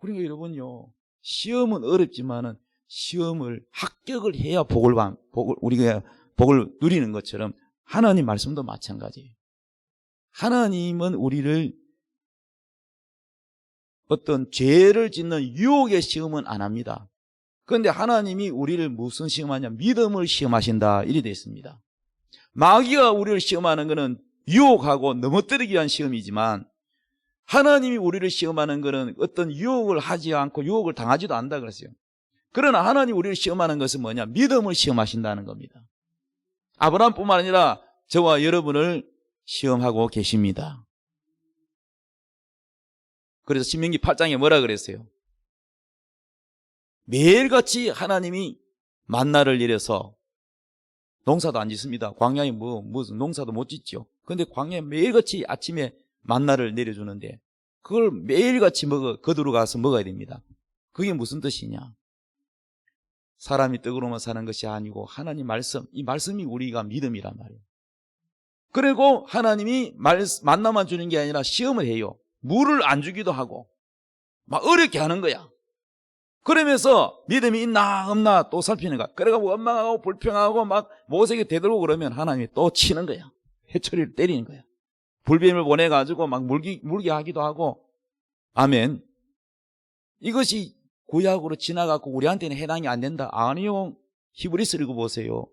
그러니까 여러분요, 시험은 어렵지만은 시험을 합격을 해야 우리가 복을 누리는 것처럼 하나님 말씀도 마찬가지예요. 하나님은 우리를 어떤 죄를 짓는 유혹의 시험은 안 합니다. 그런데 하나님이 우리를 무슨 시험하냐? 믿음을 시험하신다, 이리 되어 있습니다. 마귀가 우리를 시험하는 것은 유혹하고 넘어뜨리기 위한 시험이지만, 하나님이 우리를 시험하는 것은 어떤 유혹을 하지 않고 유혹을 당하지도 않는다 그랬어요. 그러나 하나님 우리를 시험하는 것은 뭐냐? 믿음을 시험하신다는 겁니다. 아브라함뿐만 아니라 저와 여러분을 시험하고 계십니다. 그래서 신명기 8장에 뭐라 그랬어요? 매일같이 하나님이 만나를 내려서 농사도 안 짓습니다. 광야에 무슨 농사도 못 짓죠. 그런데 광야에 매일같이 아침에 만나를 내려주는데 그걸 매일같이 거두러 가서 먹어야 됩니다. 그게 무슨 뜻이냐? 사람이 떡으로만 사는 것이 아니고 하나님 말씀, 이 말씀이 우리가 믿음이란 말이에요. 그리고 하나님이 만나만 주는 게 아니라 시험을 해요. 물을 안 주기도 하고 막 어렵게 하는 거야. 그러면서 믿음이 있나 없나 또 살피는 거야. 그래가지고 원망하고 불평하고 막 모세에게 대들고 그러면 하나님이 또 치는 거야. 회초리를 때리는 거야. 불뱀을 보내가지고 막 물게 하기도 하고. 아멘. 이것이 구약으로 지나가고 우리한테는 해당이 안 된다. 아니요. 히브리서 읽어보세요.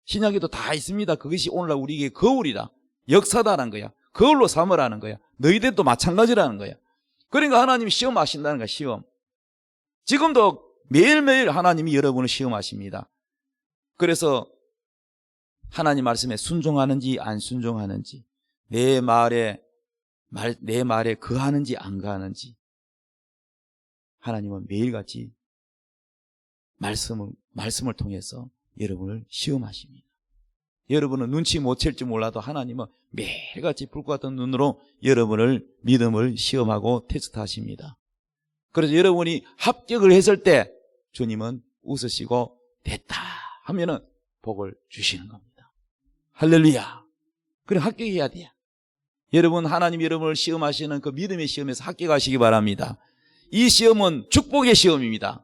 신약에도 다 있습니다. 그것이 오늘날 우리에게 거울이다. 역사다라는 거야. 거울로 삼으라는 거야. 너희들도 마찬가지라는 거야. 그러니까 하나님이 시험하신다는 거야. 시험. 지금도 매일매일 하나님이 여러분을 시험하십니다. 그래서 하나님 말씀에 순종하는지 안 순종하는지, 내 말에 거하는지 안 거하는지 하나님은 매일같이 말씀을 통해서 여러분을 시험하십니다. 여러분은 눈치 못 챌지 몰라도 하나님은 매일같이 불과 같은 눈으로 여러분을 믿음을 시험하고 테스트하십니다. 그래서 여러분이 합격을 했을 때 주님은 웃으시고 됐다 하면은 복을 주시는 겁니다. 할렐루야. 그래 합격해야 돼요. 여러분 하나님 여러분을 시험하시는 그 믿음의 시험에서 합격하시기 바랍니다. 이 시험은 축복의 시험입니다.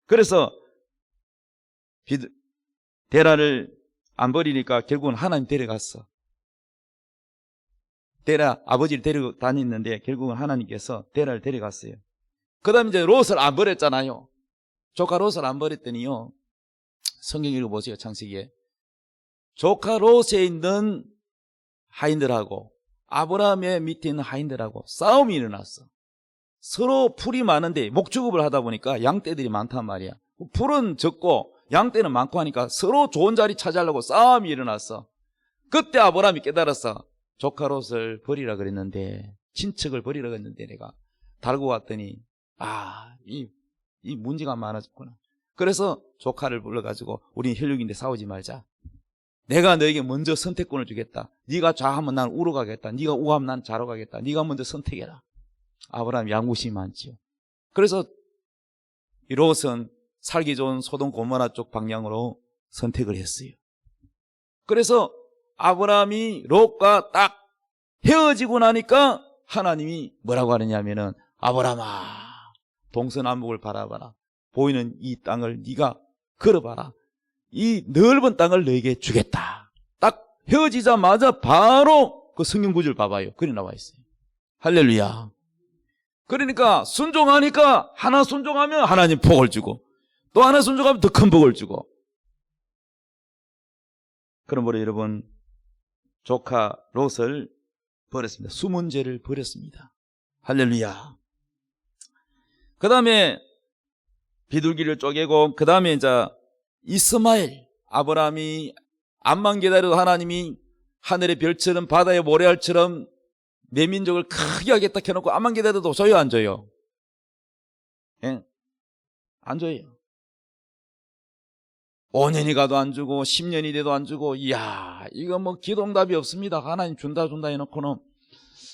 그래서 데라를 안 버리니까 결국은 하나님 데려갔어. 데라 아버지를 데리고 다녔는데 결국은 하나님께서 데라를 데려갔어요. 그 다음에 이제 롯을 안 버렸잖아요. 조카 롯을 안 버렸더니요. 성경 읽어보세요. 창세기에. 조카 롯에 있는 하인들하고 아브라함의 밑에 있는 하인들하고 싸움이 일어났어. 서로 풀이 많은데 목축업을 하다 보니까 양떼들이 많단 말이야. 풀은 적고 양떼는 많고 하니까 서로 좋은 자리 차지하려고 싸움이 일어났어. 그때 아브라함이 깨달았어. 조카 롯을 버리라 그랬는데, 친척을 버리라 그랬는데 내가 달고 왔더니 이 문제가 많아졌구나. 그래서 조카를 불러가지고 우리는 혈육인데 싸우지 말자. 내가 너에게 먼저 선택권을 주겠다. 네가 좌하면 난 우로 가겠다. 네가 우하면 난 좌로 가겠다. 네가 먼저 선택해라. 아브라함 양구심이 많지요. 그래서 이 롯은 살기 좋은 소돔 고모라 쪽 방향으로 선택을 했어요. 그래서 아브라함이 롯과 딱 헤어지고 나니까 하나님이 뭐라고 하느냐면은 아브라함아 동서남북을 바라봐라. 보이는 이 땅을 네가 걸어봐라. 이 넓은 땅을 너에게 주겠다. 딱 헤어지자마자 바로 그 성경 구절 봐봐요. 그리 나와 있어요. 할렐루야. 그러니까 순종하니까 하나 순종하면 하나님 복을 주고 또 하나 순종하면 더 큰 복을 주고. 그러므로 여러분 조카 롯을 버렸습니다. 수문제를 버렸습니다. 할렐루야. 그 다음에 비둘기를 쪼개고 그 다음에 이제 이스마엘 아브라함이 암만 기다려도 하나님이 하늘의 별처럼 바다의 모래알처럼 내 민족을 크게 하겠다 해놓고 암만 기다려도 줘요 안 줘요? 예? 안 줘요. 5년이 가도 안 주고 10년이 돼도 안 주고 이야 이거 뭐 기도응답이 없습니다. 하나님 준다 해놓고는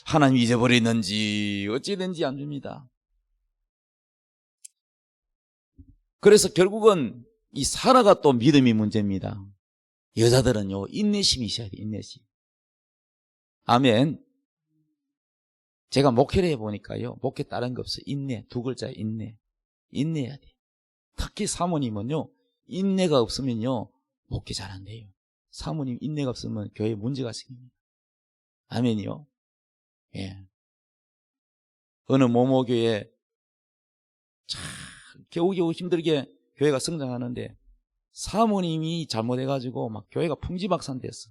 하나님 잊어버렸는지 어찌된지 안 줍니다. 그래서 결국은 이 사라가 또 믿음이 문제입니다. 여자들은요 인내심이 있어야 돼요. 인내심. 아멘. 제가 목회를 해보니까요 목회 다른 거 없어요. 인내. 두 글자에 인내. 인내해야 돼요. 특히 사모님은요 인내가 없으면요 목회 잘 안 돼요. 사모님 인내가 없으면 교회에 문제가 생깁니다. 아멘이요. 예. 어느 모모교회 참 겨우겨우 힘들게 교회가 성장하는데 사모님이 잘못해가지고 막 교회가 풍지박산됐어.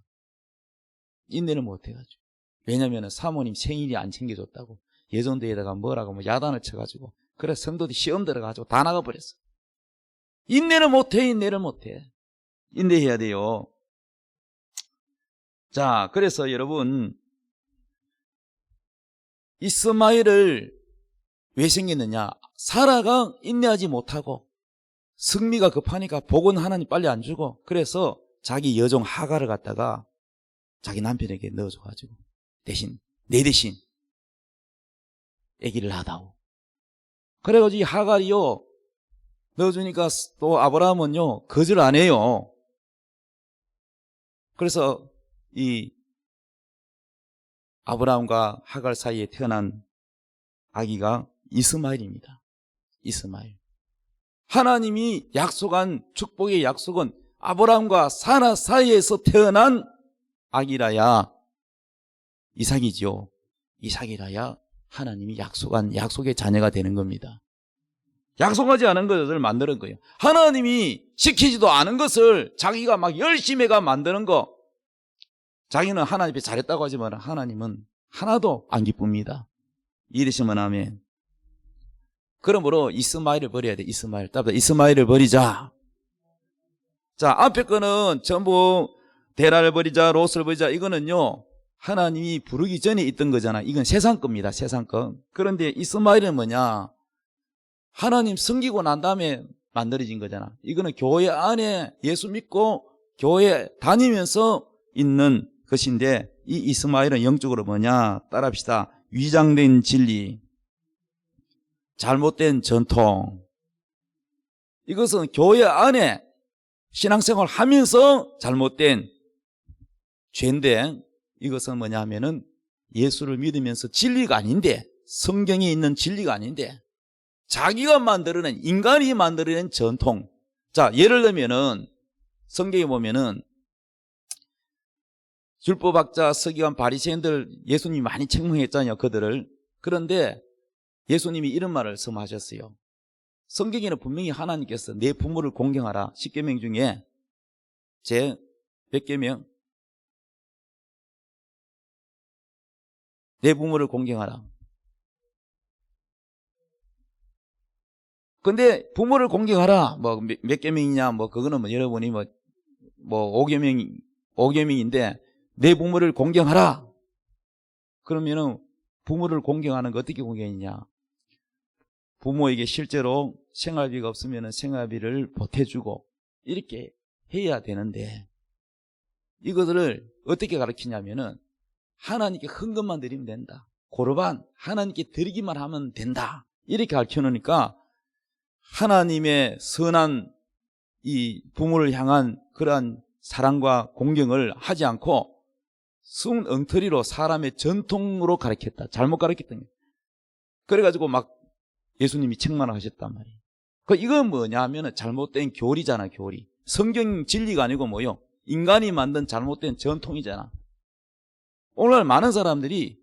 인내를 못해가지고. 왜냐면은 사모님 생일이 안 챙겨줬다고 예전대에다가 뭐라고 뭐 야단을 쳐가지고 그래서 성도들이 시험 들어가지고 다 나가버렸어. 인내를 못해. 인내해야 돼요. 자, 그래서 여러분, 이스마엘을 왜 생겼느냐? 사라가 인내하지 못하고 승리가 급하니까 복은 하나님 빨리 안 주고, 그래서 자기 여종 하갈을 갖다가 자기 남편에게 넣어줘가지고 내 대신 아기를 낳아다오. 그래가지고 이 하갈이요 넣어주니까 또 아브라함은요 거절 안 해요. 그래서 이 아브라함과 하갈 사이에 태어난 아기가 이스마엘입니다. 이스마엘. 하나님이 약속한 축복의 약속은 아브라함과 사라 사이에서 태어난 아기라야 이삭이지요. 이삭이라야 하나님이 약속한 약속의 자녀가 되는 겁니다. 약속하지 않은 것을 만드는 거예요. 하나님이 시키지도 않은 것을 자기가 막 열심히 해가 만드는 거, 자기는 하나님 앞에 잘했다고 하지만 하나님은 하나도 안 기쁩니다. 이러시면 아멘. 그러므로 이스마엘을 버려야 돼. 이스마엘을 버리자. 자, 앞에 거는 전부 데라를 버리자, 롯을 버리자, 이거는요 하나님이 부르기 전에 있던 거잖아. 이건 세상 겁니다. 세상 거. 그런데 이스마엘은 뭐냐? 하나님 섬기고 난 다음에 만들어진 거잖아. 이거는 교회 안에 예수 믿고 교회 다니면서 있는 것인데, 이 이스마엘은 영적으로 뭐냐? 따라합시다. 위장된 진리, 잘못된 전통. 이것은 교회 안에 신앙생활 하면서 잘못된 죄인데, 이것은 뭐냐 하면은 예수를 믿으면서 진리가 아닌데, 성경에 있는 진리가 아닌데 자기가 만들어낸, 인간이 만들어낸 전통. 자, 예를 들면은 성경에 보면은 율법학자, 서기관, 바리새인들 예수님이 많이 책망했잖아요, 그들을. 그런데 예수님이 이런 말을 선하셨어요. 성경에는 분명히 하나님께서 내 부모를 공경하라, 10계명 중에 제 몇 계명? 내 부모를 공경하라. 근데 부모를 공경하라, 뭐 몇 계명이냐, 뭐 그거는 뭐 여러분이 뭐 5계명인데 내 부모를 공경하라. 그러면은 부모를 공경하는 거 어떻게 공경했냐? 부모에게 실제로 생활비가 없으면 생활비를 보태주고 이렇게 해야 되는데, 이것을 어떻게 가르치냐면은 하나님께 헌금만 드리면 된다. 고르반 하나님께 드리기만 하면 된다. 이렇게 가르쳐 놓으니까 하나님의 선한 이 부모를 향한 그러한 사랑과 공경을 하지 않고 순 엉터리로 사람의 전통으로 가르쳤다. 잘못 가르쳤던 거예요. 그래가지고 막 예수님이 책망을 하셨단 말이에요. 이건 뭐냐 하면 잘못된 교리잖아, 교리. 성경 진리가 아니고 뭐요? 인간이 만든 잘못된 전통이잖아. 오늘날 많은 사람들이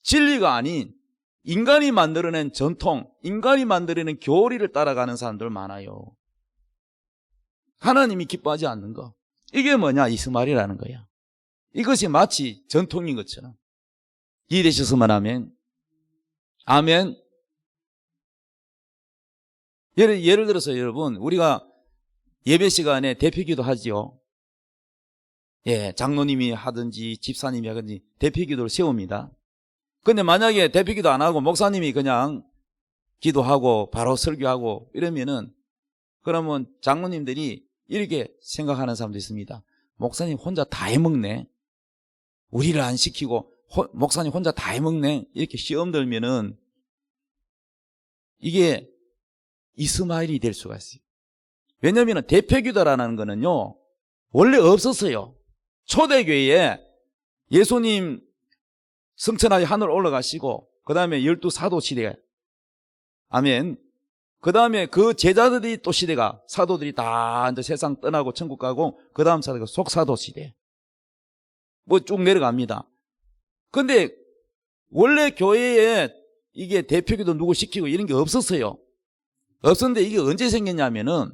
진리가 아닌 인간이 만들어낸 전통, 인간이 만들어낸 교리를 따라가는 사람들 많아요. 하나님이 기뻐하지 않는 거. 이게 뭐냐? 이스마엘이라는 거야. 이것이 마치 전통인 것처럼. 이해되셨으면 아멘. 아멘. 예를 들어서 여러분, 우리가 예배 시간에 대표기도 하지요. 예, 장로님이 하든지 집사님이 하든지 대표기도를 세웁니다. 근데 만약에 대표기도 안 하고 목사님이 그냥 기도하고 바로 설교하고 이러면은, 그러면 장로님들이 이렇게 생각하는 사람도 있습니다. 목사님 혼자 다 해먹네. 우리를 안 시키고 목사님 혼자 다 해먹네. 이렇게 시험 들면은 이게 이스마엘이 될 수가 있어요. 왜냐하면 대표기도라는 거는요 원래 없었어요. 초대교회에 예수님 승천하여 하늘 올라가시고 그 다음에 12사도 시대, 아멘. 그 다음에 그 제자들이 또 시대가, 사도들이 다 이제 세상 떠나고 천국 가고 그 다음 사도가 속사도 시대, 뭐 쭉 내려갑니다. 근데 원래 교회에 이게 대표기도 누구 시키고 이런 게 없었어요. 없었는데 이게 언제 생겼냐면은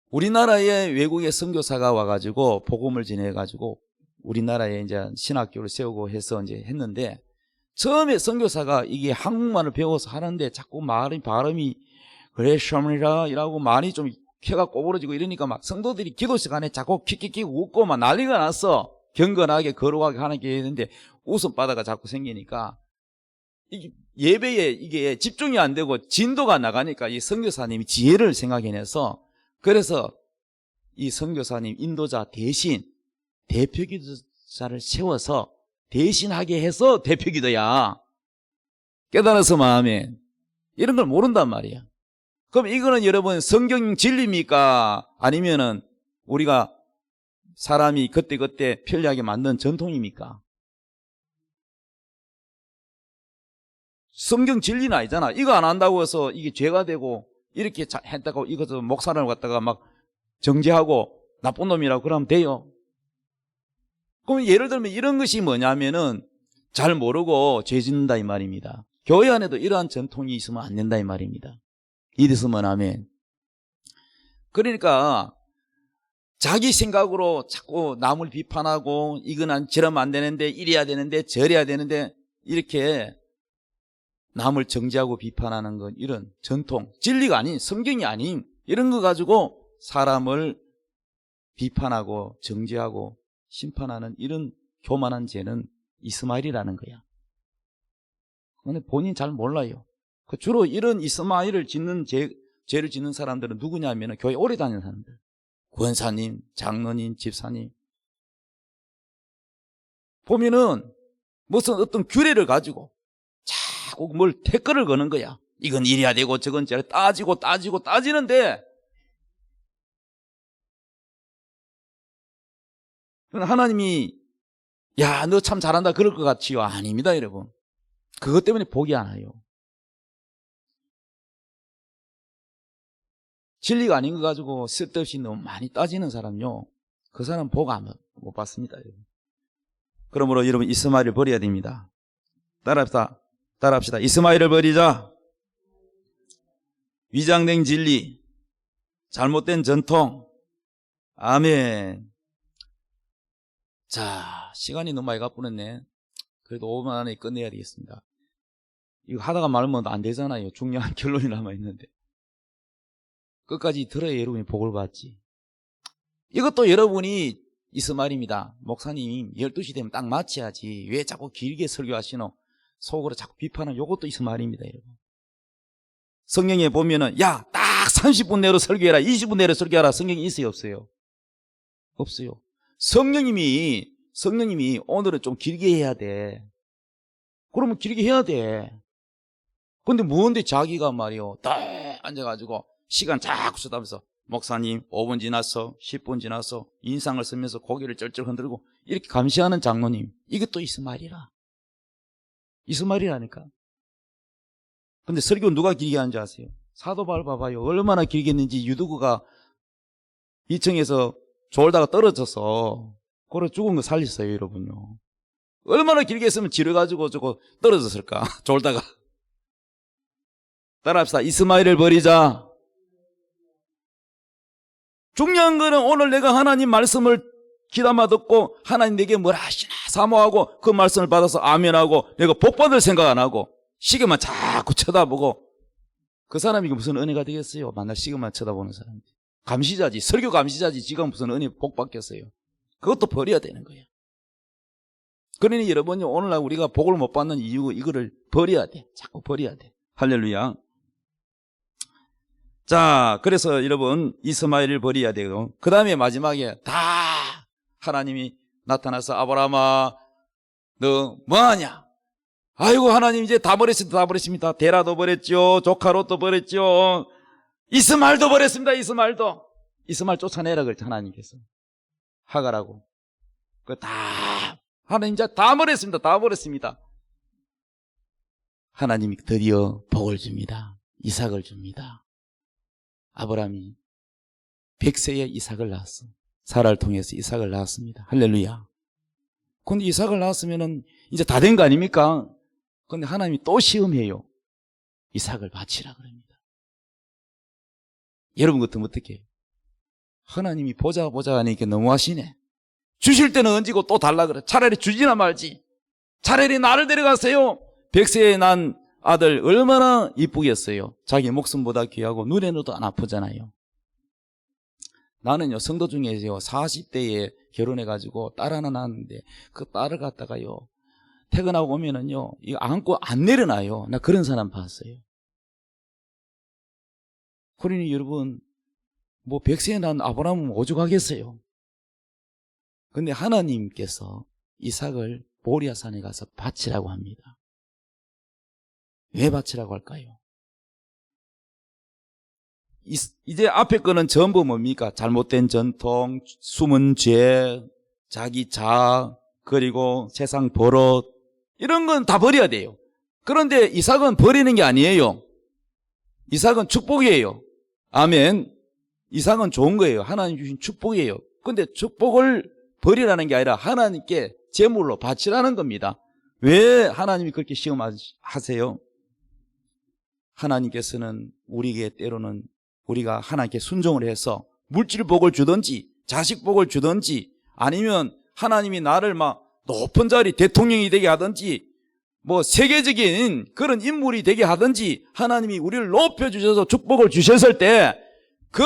우리나라에 외국의 선교사가 와가지고 복음을 전해가지고 우리나라에 이제 신학교를 세우고 해서 이제 했는데, 처음에 선교사가 이게 한국말을 배워서 하는데 자꾸 발음이 그레셔미라 이라고 많이 좀 혀가 꼬부러지고 이러니까 막 성도들이 기도 시간에 자꾸 킥킥킥 웃고 막 난리가 났어. 경건하게 거룩하게 하는 게 있는데 웃음바다가 자꾸 생기니까 이게 예배에 이게 집중이 안 되고 진도가 나가니까 이 선교사님이 지혜를 생각해내서 그래서 이 선교사님 인도자 대신 대표기도자를 세워서 대신하게 해서 대표기도야. 깨달아서 마음에 이런 걸 모른단 말이야. 그럼 이거는 여러분 성경 진리입니까? 아니면은 우리가 사람이 그때그때 편리하게 만든 전통입니까? 성경 진리는 아니잖아. 이거 안 한다고 해서 이게 죄가 되고 이렇게 했다고 이것도 목사를 갖다가 막 정죄하고 나쁜 놈이라고 그러면 돼요. 그럼 예를 들면 이런 것이 뭐냐면은 잘 모르고 죄 짓는다 이 말입니다. 교회 안에도 이러한 전통이 있으면 안 된다 이 말입니다. 이랬으면 아멘. 그러니까 자기 생각으로 자꾸 남을 비판하고 이건 저러면 안 되는데 이래야 되는데 저래야 되는데 이렇게 남을 정죄하고 비판하는 건 이런 전통, 진리가 아닌 성경이 아닌 이런 거 가지고 사람을 비판하고 정죄하고 심판하는 이런 교만한 죄는 이스마엘이라는 거야. 근데 본인 잘 몰라요. 주로 이런 이스마엘을 짓는 죄를 짓는 사람들은 누구냐면 교회 오래 다니는 사람들. 권사님, 장로님, 집사님. 보면은 무슨 어떤 규례를 가지고 자꾸 뭘 태클을 거는 거야. 이건 이래야 되고 저건 저래 따지는데 하나님이 야, 너 참 잘한다 그럴 것 같지요? 아닙니다, 여러분. 그것 때문에 복이 안 와요. 진리가 아닌 거 가지고 쓸데없이 너무 많이 따지는 사람요, 그 사람 복 못 받습니다, 여러분. 그러므로 여러분 이스마엘을 버려야 됩니다. 따라합시다. 이스마엘을 버리자. 위장된 진리, 잘못된 전통. 아멘. 자, 시간이 너무 많이 가쁘네. 그래도 5분 안에 끝내야 되겠습니다. 이거 하다가 말면 안 되잖아요. 중요한 결론이 남아있는데. 끝까지 들어야 여러분이 복을 받지. 이것도 여러분이 이스마엘입니다. 목사님 12시 되면 딱 마쳐야지. 왜 자꾸 길게 설교하시노? 속으로 자꾸 비판하는 이것도 이스마엘입니다, 여러분. 성경에 보면은 야, 딱 30분 내로 설교해라, 20분 내로 설교하라. 성경이 있어요, 없어요? 없어요. 성령님이 오늘은 좀 길게 해야 돼. 그러면 길게 해야 돼. 근데 뭔데 자기가 말이요, 딱 앉아가지고 시간 자꾸 쓰다면서 목사님 5분 지났어, 10분 지났어, 인상을 쓰면서 고개를 쩔쩔 흔들고 이렇게 감시하는 장로님, 이것도 이스마엘이라니까. 근데 설교 누가 길게 하는지 아세요? 사도 바울 봐봐요. 얼마나 길게 했는지. 유두구가 2층에서 졸다가 떨어져서 그래 죽은 거 살렸어요, 여러분요. 얼마나 길게 했으면 지려가지고 저거 떨어졌을까? 졸다가. 따라합시다. 이스마엘을 버리자. 중요한 거는 오늘 내가 하나님 말씀을 귀담아 듣고 하나님 내게 뭘 하시나 사모하고 그 말씀을 받아서 아멘하고 내가 복받을 생각 안 하고 시계만 자꾸 쳐다보고, 그 사람이 무슨 은혜가 되겠어요? 만날 시계만 쳐다보는 사람이. 감시자지, 설교 감시자지. 지금 무슨 은혜 복 받겠어요? 그것도 버려야 되는 거예요. 그러니 여러분이 오늘날 우리가 복을 못 받는 이유, 이거를 버려야 돼. 자꾸 버려야 돼. 할렐루야. 자, 그래서 여러분 이스마엘을 버려야 되고, 그 다음에 마지막에 다 하나님이 나타나서 아브라함아 너 뭐하냐? 아이고 하나님 이제 다 버렸습니다. 데라도 버렸죠, 조카 롯도 버렸죠, 이스마엘도 버렸습니다. 이스마엘 쫓아내라 그랬죠, 하나님께서. 하가라고. 그 다 하나님 이제 다 버렸습니다. 하나님이 드디어 복을 줍니다. 이삭을 줍니다. 아브라함이 100세에 이삭을 낳았어. 사라를 통해서 이삭을 낳았습니다. 할렐루야. 근데 이삭을 낳았으면은 이제 다 된 거 아닙니까? 근데 하나님이 또 시험해요. 이삭을 바치라 그럽니다. 여러분 같으면 어떻게 해요? 하나님이 보자 하니까 너무하시네. 주실 때는 얹고 또 달라 그래. 차라리 주지나 말지. 차라리 나를 데려가세요. 100세에 난 아들 얼마나 이쁘겠어요. 자기 목숨보다 귀하고 눈에 넣어도 안 아프잖아요. 나는요, 성도 중에서요, 40대에 결혼해가지고 딸 하나 낳았는데, 그 딸을 갖다가요, 퇴근하고 오면은요, 이거 안고 안 내려놔요. 나 그런 사람 봤어요. 그러니 여러분, 뭐 100세에 난 아브라함은 오죽하겠어요. 근데 하나님께서 이삭을 모리아산에 가서 바치라고 합니다. 왜 바치라고 할까요? 이제 앞에 거는 전부 뭡니까? 잘못된 전통, 숨은 죄, 자기 자아, 그리고 세상 버릇, 이런 건 다 버려야 돼요. 그런데 이삭은 버리는 게 아니에요. 이삭은 축복이에요. 아멘. 이삭은 좋은 거예요. 하나님 주신 축복이에요. 근데 축복을 버리라는 게 아니라 하나님께 제물로 바치라는 겁니다. 왜 하나님이 그렇게 시험하세요? 하나님께서는 우리에게 때로는 우리가 하나님께 순종을 해서 물질 복을 주든지 자식 복을 주든지 아니면 하나님이 나를 막 높은 자리 대통령이 되게 하든지 뭐 세계적인 그런 인물이 되게 하든지 하나님이 우리를 높여주셔서 축복을 주셨을 때 그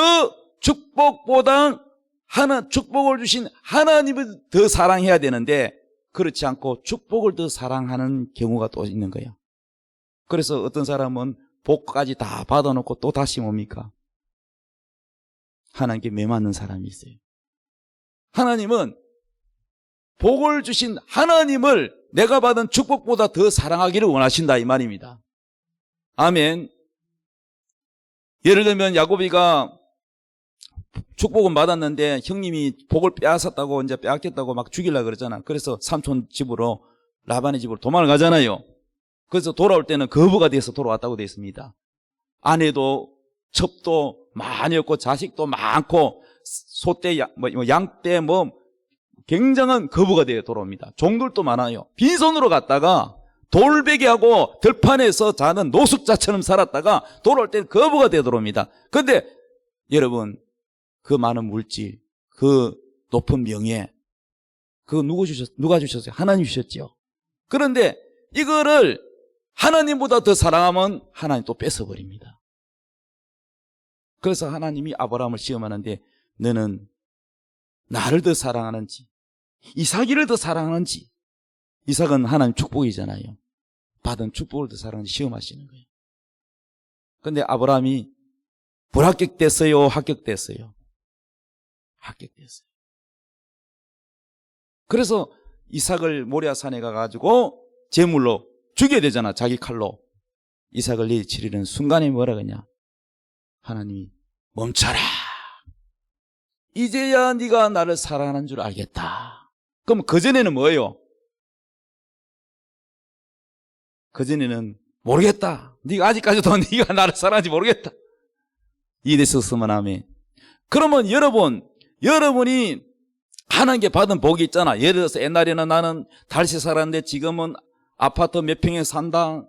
축복보다 축복을 주신 하나님을 더 사랑해야 되는데 그렇지 않고 축복을 더 사랑하는 경우가 또 있는 거예요. 그래서 어떤 사람은 복까지 다 받아놓고 또 다시 뭡니까? 하나님께 매맞는 사람이 있어요. 하나님은 복을 주신 하나님을 내가 받은 축복보다 더 사랑하기를 원하신다 이 말입니다. 아멘. 예를 들면 야곱이가 축복은 받았는데 형님이 복을 빼앗았다고 이제 빼앗겼다고 막 죽이려고 그러잖아. 그래서 삼촌 집으로 라반의 집으로 도망을 가잖아요. 그래서 돌아올 때는 거부가 돼서 돌아왔다고 되어 있습니다. 아내도 첩도 많이 없고 자식도 많고 소떼, 양떼 굉장한 거부가 되어 돌아옵니다. 종들도 많아요. 빈손으로 갔다가 돌베개하고 들판에서 자는 노숙자처럼 살았다가 돌아올 때는 거부가 되어 돌아옵니다. 그런데 여러분 그 많은 물질, 그 높은 명예 그거 누가 주셨어요? 하나님 주셨죠. 그런데 이거를 하나님보다 더 사랑하면 하나님 또 뺏어버립니다. 그래서 하나님이 아브라함을 시험하는데 너는 나를 더 사랑하는지 이삭이를 더 사랑하는지 이삭은 하나님 축복이잖아요. 받은 축복을 더 사랑하는지 시험하시는 거예요. 그런데 아브라함이 불합격됐어요? 합격됐어요? 합격됐어요. 그래서 이삭을 모리아산에 가가지고 제물로 죽여야 되잖아. 자기 칼로. 이삭을 내리치려는 순간에 뭐라 그러냐? 하나님이 멈춰라. 이제야 네가 나를 사랑하는 줄 알겠다. 그럼 그전에는 뭐예요? 그전에는 모르겠다. 네가 아직까지도 네가 나를 사랑하는지 모르겠다. 이랬었으면 하면. 그러면 여러분이 하나님께 받은 복이 있잖아. 예를 들어서 옛날에는 나는 달세 살았는데 지금은 아파트 몇 평에 산다.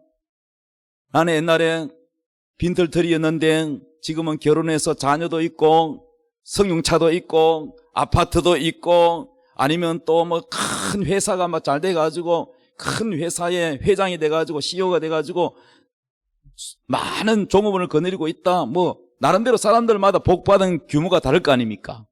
나는 옛날에 빈털터리였는데 지금은 결혼해서 자녀도 있고 성용차도 있고 아파트도 있고 아니면 또 뭐 큰 회사가 막 잘 돼가지고 큰 회사의 회장이 돼가지고 CEO가 돼가지고 많은 종업원을 거느리고 있다. 뭐 나름대로 사람들마다 복받은 규모가 다를 거 아닙니까?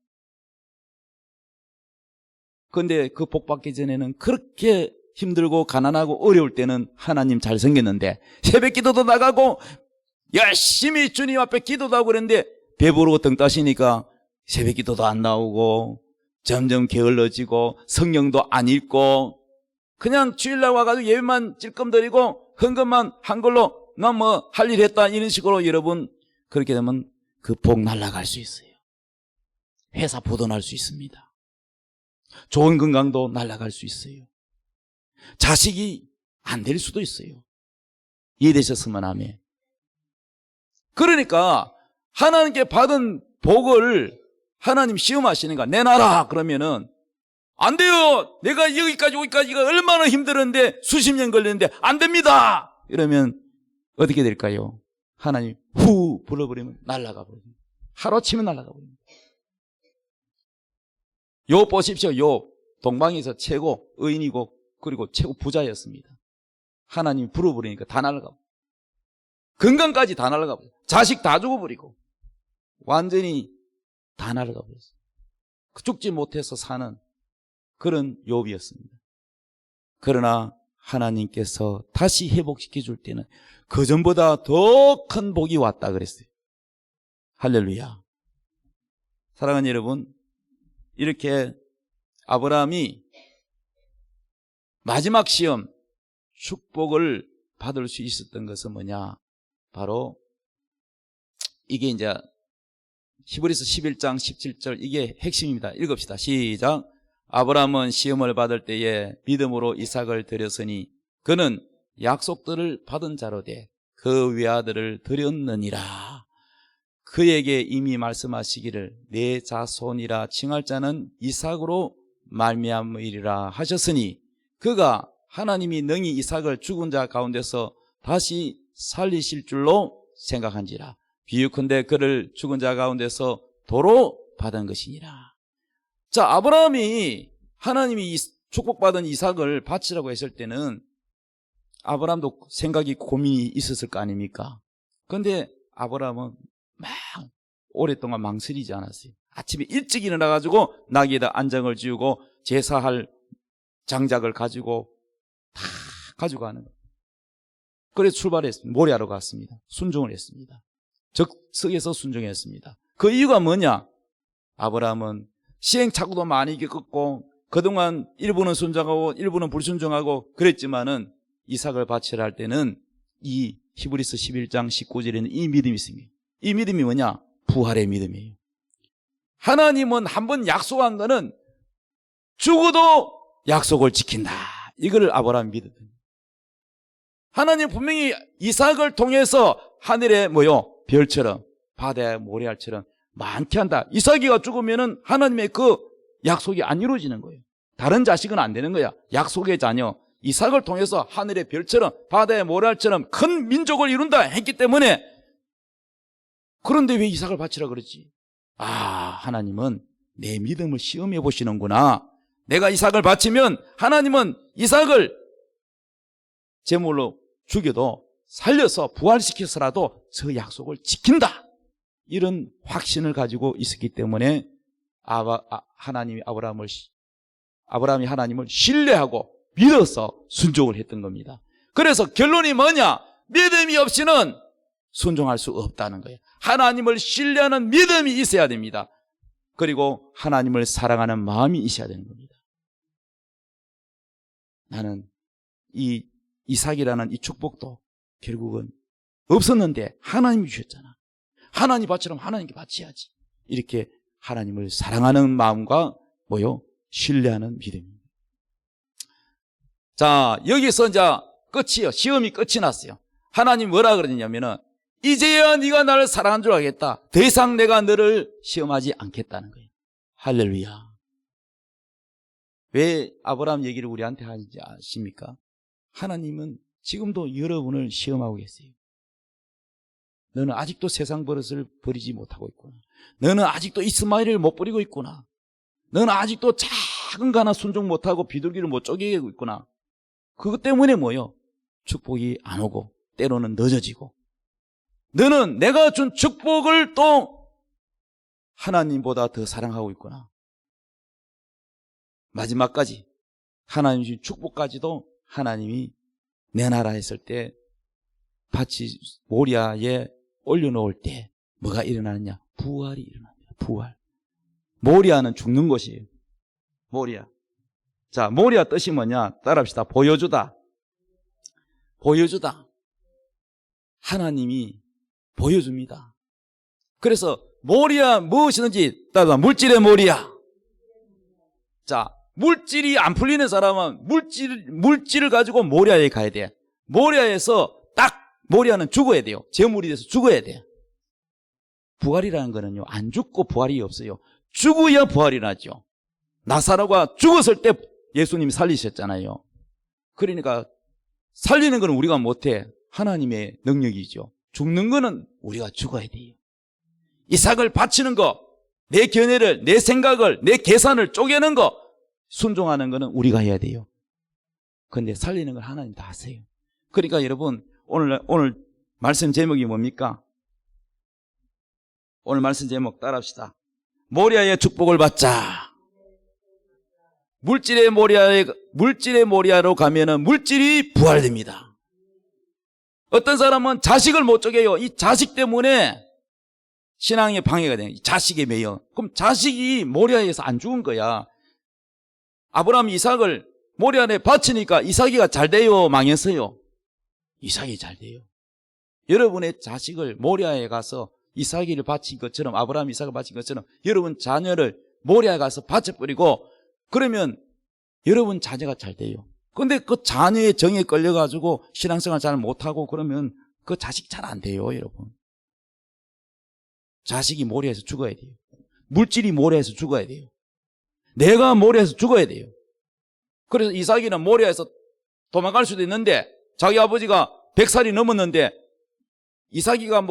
그런데 그 복받기 전에는 그렇게 힘들고 가난하고 어려울 때는 하나님 잘 생겼는데 새벽 기도도 나가고 열심히 주님 앞에 기도도 하고 그랬는데 배부르고 등 따시니까 새벽 기도도 안 나오고 점점 게을러지고 성령도 안 읽고 그냥 주일날 와가지고 예배만 찔끔거리고 헌금만 한 걸로 난 뭐 할 일 했다 이런 식으로 여러분 그렇게 되면 그 복 날아갈 수 있어요. 회사 부도날 수 있습니다. 좋은 건강도 날아갈 수 있어요. 자식이 안 될 수도 있어요. 이해되셨으면 하면. 그러니까 하나님께 받은 복을 하나님 시험하시는 거야. 내놔라 그러면은 안 돼요. 내가 여기까지 오기까지가 얼마나 힘들었는데 수십 년 걸렸는데 안 됩니다. 이러면 어떻게 될까요? 하나님 후 불어버리면 날아가 버립니다. 하루아침에 날아가 버립니다. 욥 보십시오. 욥 동방에서 최고 의인이고 그리고 최고 부자였습니다. 하나님이 불어버리니까 다 날아가고 건강까지 다 날아가고 자식 다 죽어버리고 완전히 다 날아가 버렸어요. 죽지 못해서 사는 그런 욥이었습니다. 그러나 하나님께서 다시 회복시켜 줄 때는 그전보다 더 큰 복이 왔다 그랬어요. 할렐루야. 사랑하는 여러분, 이렇게 아브라함이 마지막 시험 축복을 받을 수 있었던 것은 뭐냐? 바로 이게 이제 히브리서 11장 17절 이게 핵심입니다. 읽읍시다. 시작. 아브라함은 시험을 받을 때에 믿음으로 이삭을 드렸으니 그는 약속들을 받은 자로 돼 그 외아들을 드렸느니라. 그에게 이미 말씀하시기를 내 자손이라 칭할 자는 이삭으로 말미암으리라 하셨으니 그가 하나님이 능히 이삭을 죽은 자 가운데서 다시 살리실 줄로 생각한지라. 비유컨대 그를 죽은 자 가운데서 도로 받은 것이니라. 자, 아브라함이 하나님이 축복받은 이삭을 바치라고 했을 때는 아브라함도 생각이 고민이 있었을 거 아닙니까? 그런데 아브라함은 막 오랫동안 망설이지 않았어요. 아침에 일찍 일어나가지고 나귀에다 안장을 지우고 제사할 장작을 가지고 다 가져가는 거예요. 그래서 출발했습니다. 모리아로 갔습니다. 순종을 했습니다. 적석에서 순종했습니다. 그 이유가 뭐냐? 아브라함은 시행착오도 많이 겪었고 그동안 일부는 순종하고 일부는 불순종하고 그랬지만은 이삭을 바치라 할 때는 이 히브리서 11장 19절에는 이 믿음이 있습니다. 이 믿음이 뭐냐? 부활의 믿음이에요. 하나님은 한번 약속한 거는 죽어도 약속을 지킨다. 이걸 아브라함이 믿었던. 하나님 분명히 이삭을 통해서 하늘의 별처럼 바다의 모래알처럼 많게 한다. 이삭이가 죽으면은 하나님의 그 약속이 안 이루어지는 거예요. 다른 자식은 안 되는 거야. 약속의 자녀 이삭을 통해서 하늘의 별처럼 바다의 모래알처럼 큰 민족을 이룬다 했기 때문에. 그런데 왜 이삭을 바치라 그랬지? 하나님은 내 믿음을 시험해 보시는구나. 내가 이삭을 바치면 하나님은 이삭을 제물로 죽여도 살려서 부활시켜서라도 저 약속을 지킨다. 이런 확신을 가지고 있었기 때문에 아브라함이 하나님을 신뢰하고 믿어서 순종을 했던 겁니다. 그래서 결론이 뭐냐? 믿음이 없이는 순종할 수 없다는 거예요. 하나님을 신뢰하는 믿음이 있어야 됩니다. 그리고 하나님을 사랑하는 마음이 있어야 되는 겁니다. 나는 이 이삭이라는 이 축복도 결국은 없었는데 하나님이 주셨잖아. 하나님 바치라면 하나님께 바쳐야지. 이렇게 하나님을 사랑하는 마음과 신뢰하는 믿음입니다. 자, 여기서 이제 끝이요. 시험이 끝이 났어요. 하나님 뭐라 그러냐면은 이제야 네가 나를 사랑한 줄 알겠다. 더 이상 내가 너를 시험하지 않겠다는 거예요. 할렐루야. 왜 아브라함 얘기를 우리한테 하는지 아십니까? 하나님은 지금도 여러분을 시험하고 계세요. 너는 아직도 세상 버릇을 버리지 못하고 있구나. 너는 아직도 이스마엘을 못 버리고 있구나. 너는 아직도 작은 거 하나 순종 못하고 비둘기를 못 쪼개고 있구나. 그것 때문에 축복이 안 오고 때로는 늦어지고 너는 내가 준 축복을 또 하나님보다 더 사랑하고 있구나. 마지막까지 하나님 주신 축복까지도 하나님이 내 나라 했을 때 밭이 모리아에 올려놓을 때 뭐가 일어나느냐? 부활이 일어납니다. 부활. 모리아는 죽는 곳이에요. 모리아. 자, 모리아 뜻이 뭐냐? 따라합시다. 보여주다. 보여주다. 하나님이 보여줍니다. 그래서 모리아 무엇이든지 따라 물질의 모리아. 자, 물질이 안 풀리는 사람은 물질을 가지고 모리아에 가야 돼. 모리아에서 딱 모리아는 죽어야 돼요. 제물이 돼서 죽어야 돼요. 부활이라는 거는요, 안 죽고 부활이 없어요. 죽어야 부활이 나죠. 나사로가 죽었을 때 예수님이 살리셨잖아요. 그러니까 살리는 건 우리가 못해. 하나님의 능력이죠. 죽는 거는 우리가 죽어야 돼요. 이삭을 바치는 거, 내 견해를, 내 생각을, 내 계산을 쪼개는 거, 순종하는 거는 우리가 해야 돼요. 그런데 살리는 걸 하나님 다 하세요. 그러니까 여러분, 오늘 말씀 제목이 뭡니까? 오늘 말씀 제목 따라합시다. 모리아의 축복을 받자. 물질의 모리아로 가면은 물질이 부활됩니다. 어떤 사람은 자식을 못 쪼개요. 이 자식 때문에 신앙에 방해가 돼요. 자식에 매여. 그럼 자식이 모리아에서 안 죽은 거야. 아브라함이 이삭을 모리아에 바치니까 이삭이가 잘 돼요, 망했어요? 이삭이 잘 돼요. 여러분의 자식을 모리아에 가서 이삭이를 바친 것처럼, 아브라함이 이삭을 바친 것처럼 여러분 자녀를 모리아에 가서 바쳐버리고 그러면 여러분 자녀가 잘 돼요. 근데 그 자녀의 정에 끌려가지고 신앙생활 잘 못하고 그러면 그 자식 잘 안 돼요, 여러분. 자식이 모리아에서 죽어야 돼요. 물질이 모리아에서 죽어야 돼요. 내가 모리아에서 죽어야 돼요. 그래서 이삭이는 모리아에서 도망갈 수도 있는데 자기 아버지가 100살이 넘었는데 이삭이가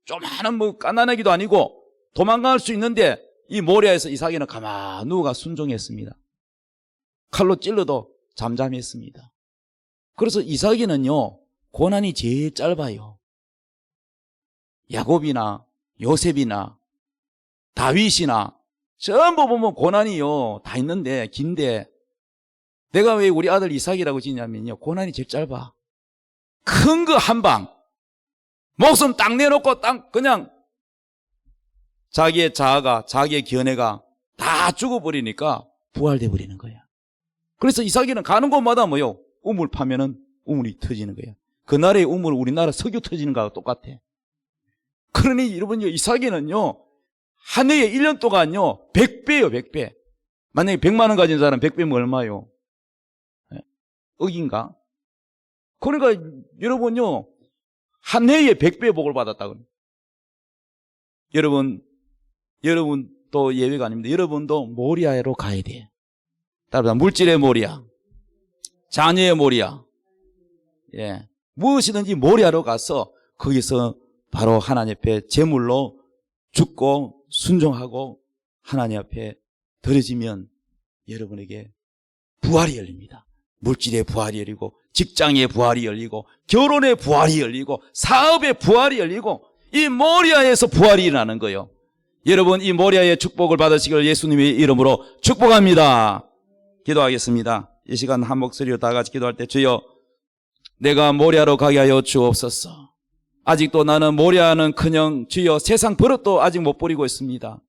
조그마한 깐난아기도 아니고 도망갈 수 있는데 이 모리아에서 이삭이는 가만 누가 순종했습니다. 칼로 찔러도 잠잠했습니다. 그래서 이삭이는요, 고난이 제일 짧아요. 야곱이나 요셉이나 다윗이나 전부 보면 고난이요 다 있는데 긴데 내가 왜 우리 아들 이삭이라고 지냐면요, 고난이 제일 짧아. 큰 거 한 방 목숨 딱 내놓고 딱 그냥 자기의 자아가, 자기의 견해가 다 죽어버리니까 부활돼 버리는 거야. 그래서 이삭이는 가는 곳마다 뭐요? 우물 파면은 우물이 터지는 거야. 그 나라의 우물 우리나라 석유 터지는 거하고 똑같아. 그러니 여러분요, 이삭이는요 한 해에 1년 동안요 100배요 100배. 만약에 100만 원 가진 사람 100배면 얼마요? 억인가? 그러니까 여러분요 한 해에 100배 복을 받았다. 여러분 또 예외가 아닙니다. 여러분도 모리아로 가야 돼. 따라서 물질의 모리아, 자녀의 모리아, 무엇이든지 모리아로 가서 거기서 바로 하나님 앞에 제물로 죽고 순종하고 하나님 앞에 드려지면 여러분에게 부활이 열립니다. 물질의 부활이 열리고 직장의 부활이 열리고 결혼의 부활이 열리고 사업의 부활이 열리고 이 모리아에서 부활이 일어나는 거예요. 여러분 이 모리아의 축복을 받으시길 예수님의 이름으로 축복합니다. 기도하겠습니다. 이 시간 한 목소리로 다 같이 기도할 때 주여 내가 모리아로 가게 하여 주옵소서. 아직도 나는 모리아는커녕 주여 세상 버릇도 아직 못 버리고 있습니다.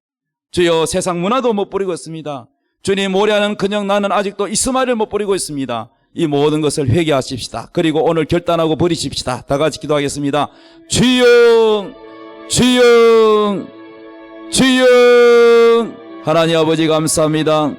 주여 세상 문화도 못 버리고 있습니다. 주님 모리아는커녕 나는 아직도 이스마엘을 못 버리고 있습니다. 이 모든 것을 회개하십시다. 그리고 오늘 결단하고 버리십시다. 다 같이 기도하겠습니다. 주여 주여 주여 하나님 아버지 감사합니다.